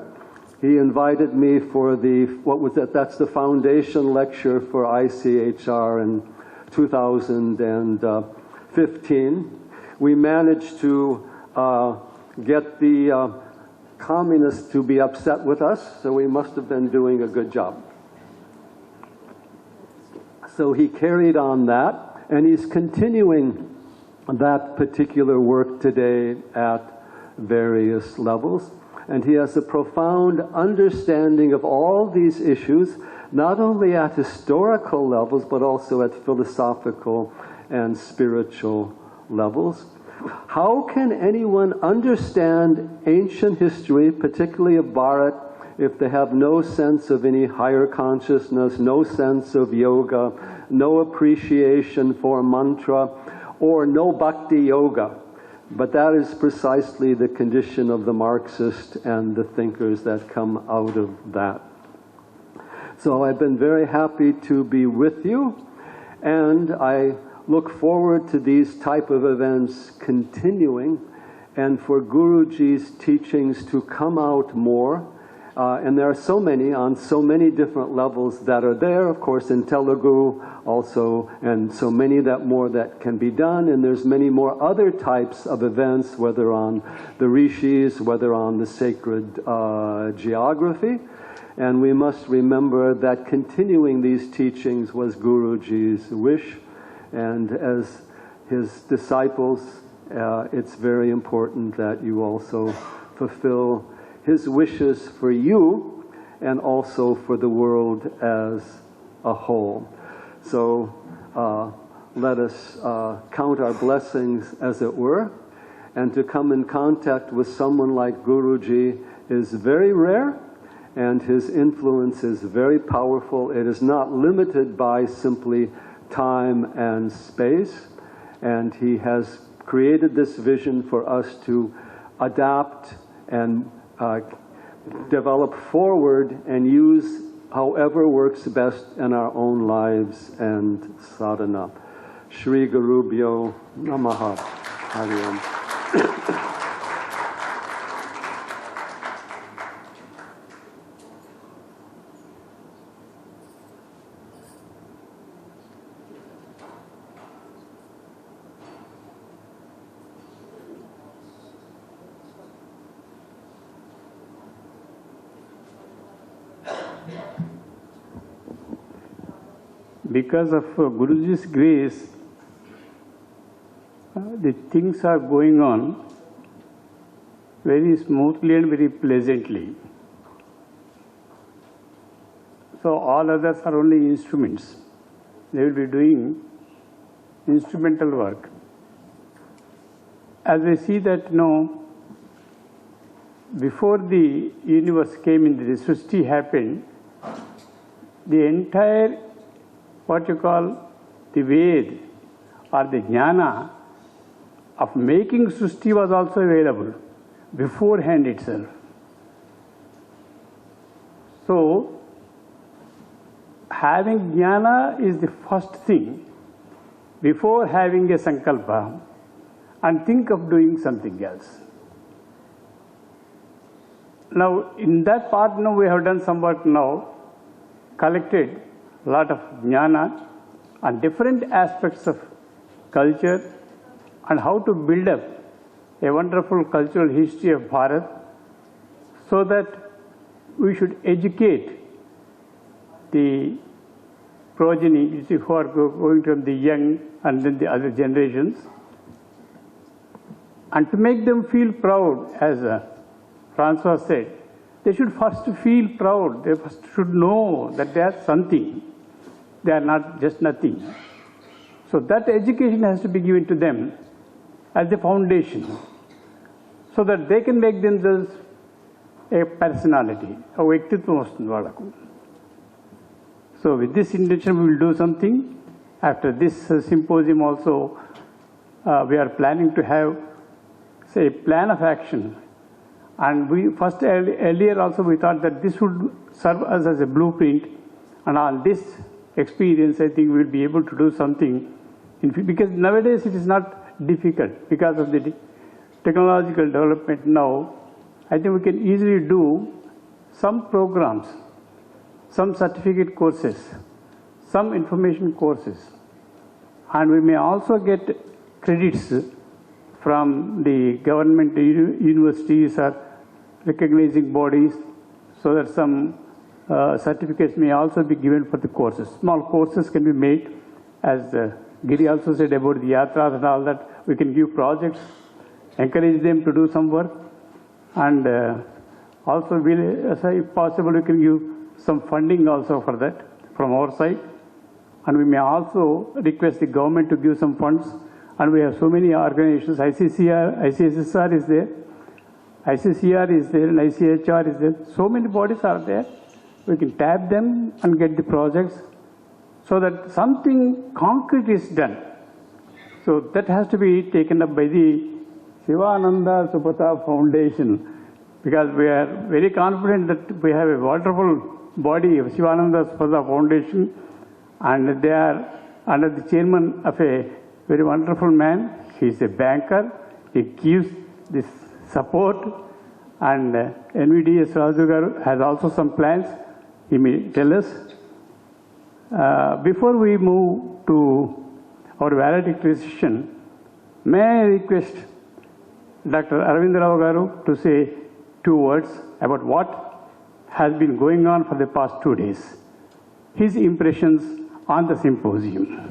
he invited me for that's the foundation lecture for ICHR in 2015. We managed to get the communists to be upset with us, so we must have been doing a good job. So he carried on that, and he's continuing that particular work today at various levels. And he has a profound understanding of all these issues, not only at historical levels, but also at philosophical and spiritual levels. How can anyone understand ancient history, particularly of Bharat, if they have no sense of any higher consciousness, no sense of yoga, no appreciation for mantra, or no bhakti yoga? But that is precisely the condition of the Marxists and the thinkers that come out of that. So I've been very happy to be with you, and I look forward to these type of events continuing, and for Guruji's teachings to come out more. And there are so many, on so many different levels that are there, of course, in Telugu also, and so many more that can be done. And there's many more other types of events, whether on the rishis, whether on the sacred geography. And we must remember that continuing these teachings was Guruji's wish. And as his disciples, it's very important that you also fulfill his wishes for you and also for the world as a whole. So let us count our blessings, as it were, and to come in contact with someone like Guruji is very rare, and his influence is very powerful. It is not limited by simply time and space, and he has created this vision for us to adapt and develop forward and use however works best in our own lives and sadhana. Shri Gurubhyo Namaha. Hari Om. Because of Guruji's grace, the things are going on very smoothly and very pleasantly. So all others are only instruments. They will be doing instrumental work. As we see that before the universe came in, the Srishti happened, the entire what you call the Ved or the Jnana of making Srishti was also available beforehand itself. So, having Jnana is the first thing before having a Sankalpa and think of doing something else. Now, in that part we have done some work collected a lot of jnana on different aspects of culture and how to build up a wonderful cultural history of Bharat, so that we should educate the progeny who are going from the young and then the other generations, and to make them feel proud, as Francois said. They should first feel proud. They first should know that they are something. They are not just nothing. So that education has to be given to them as the foundation, so that they can make themselves a personality, a vyaktittvam vastundi valaku. So with this intention we will do something. After this symposium also, we are planning to have, say, a plan of action. And we first, earlier also we thought that this would serve us as a blueprint, and on this experience I think we will be able to do something, because nowadays it is not difficult because of the technological development now. I think we can easily do some programs, some certificate courses, some information courses, and we may also get credits from the government universities or recognizing bodies, so that some certificates may also be given for the courses. Small courses can be made, as Giri also said about the yatras and all that. We can give projects, encourage them to do some work, and also if possible, we can give some funding also for that from our side. And we may also request the government to give some funds. And we have so many organizations, ICSSR is there, ICCR is there, and ICHR is there. So many bodies are there. We can tap them and get the projects so that something concrete is done. So that has to be taken up by the Sivananda Supatha Foundation, because we are very confident that we have a wonderful body of Sivananda Supatha Foundation, and they are under the chairman of a very wonderful man. He is a banker. He gives this support, and NVDS Raju Garu has also some plans. He may tell us. Before we move to our valedictory session, may I request Dr. Arvind Rao Garu to say 2 words about what has been going on for the past 2 days, his impressions on the symposium.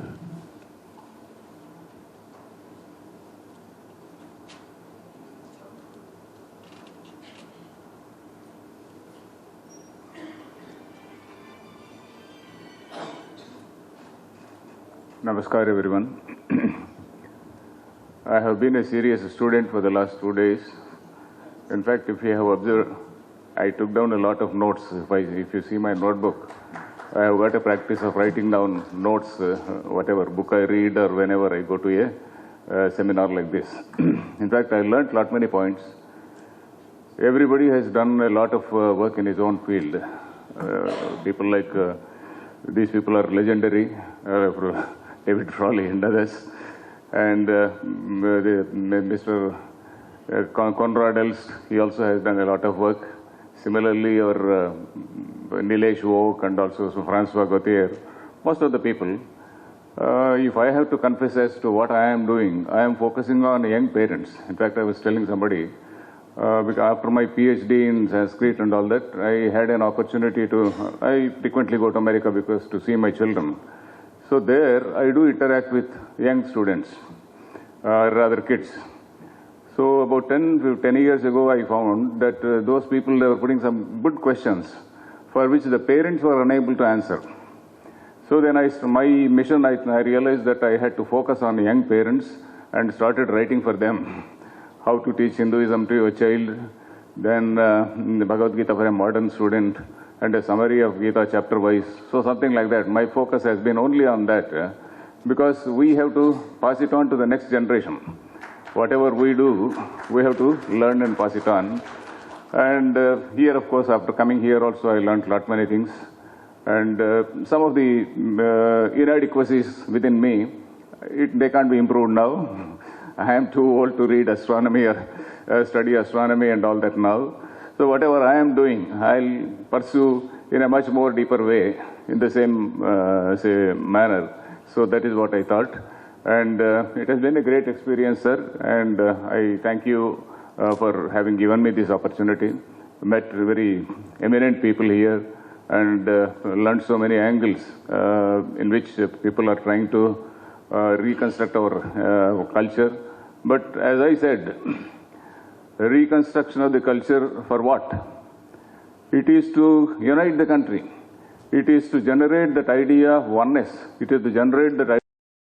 Namaskar everyone. I have been a serious student for the last 2 days. In fact, if you have observed, I took down a lot of notes. If you see my notebook, I have got a practice of writing down notes, whatever book I read or whenever I go to a seminar like this. In fact, I learnt lot many points. Everybody has done a lot of work in his own field. People like, these people are legendary, David Frawley and others. And Mr. Conrad Elst, he also has done a lot of work. Similarly, our Nilesh Oak and also Francois Gauthier, most of the people. If I have to confess as to what I am doing, I am focusing on young parents. In fact, I was telling somebody, because after my PhD in Sanskrit and all that, I had an opportunity to, I frequently go to America because to see my children. So there, I do interact with young students, rather kids. So about 10 years ago, I found that those people, they were putting some good questions for which the parents were unable to answer. So then my mission, I realized that I had to focus on young parents and started writing for them. How to teach Hinduism to your child, then the Bhagavad Gita for a modern student, and a summary of Gita chapter-wise. So something like that. My focus has been only on that, because we have to pass it on to the next generation. Whatever we do, we have to learn and pass it on. And here, of course, after coming here also, I learned lot many things. And some of the inadequacies within me, they can't be improved now. I am too old to read astronomy or study astronomy and all that now. So whatever I am doing, I'll pursue in a much more deeper way, in the same manner. So that is what I thought. And it has been a great experience, sir. And I thank you for having given me this opportunity. Met very eminent people here and learned so many angles in which people are trying to reconstruct our culture. But as I said, reconstruction of the culture for what? It is to unite the country. It is to generate that idea of oneness. It is to generate that idea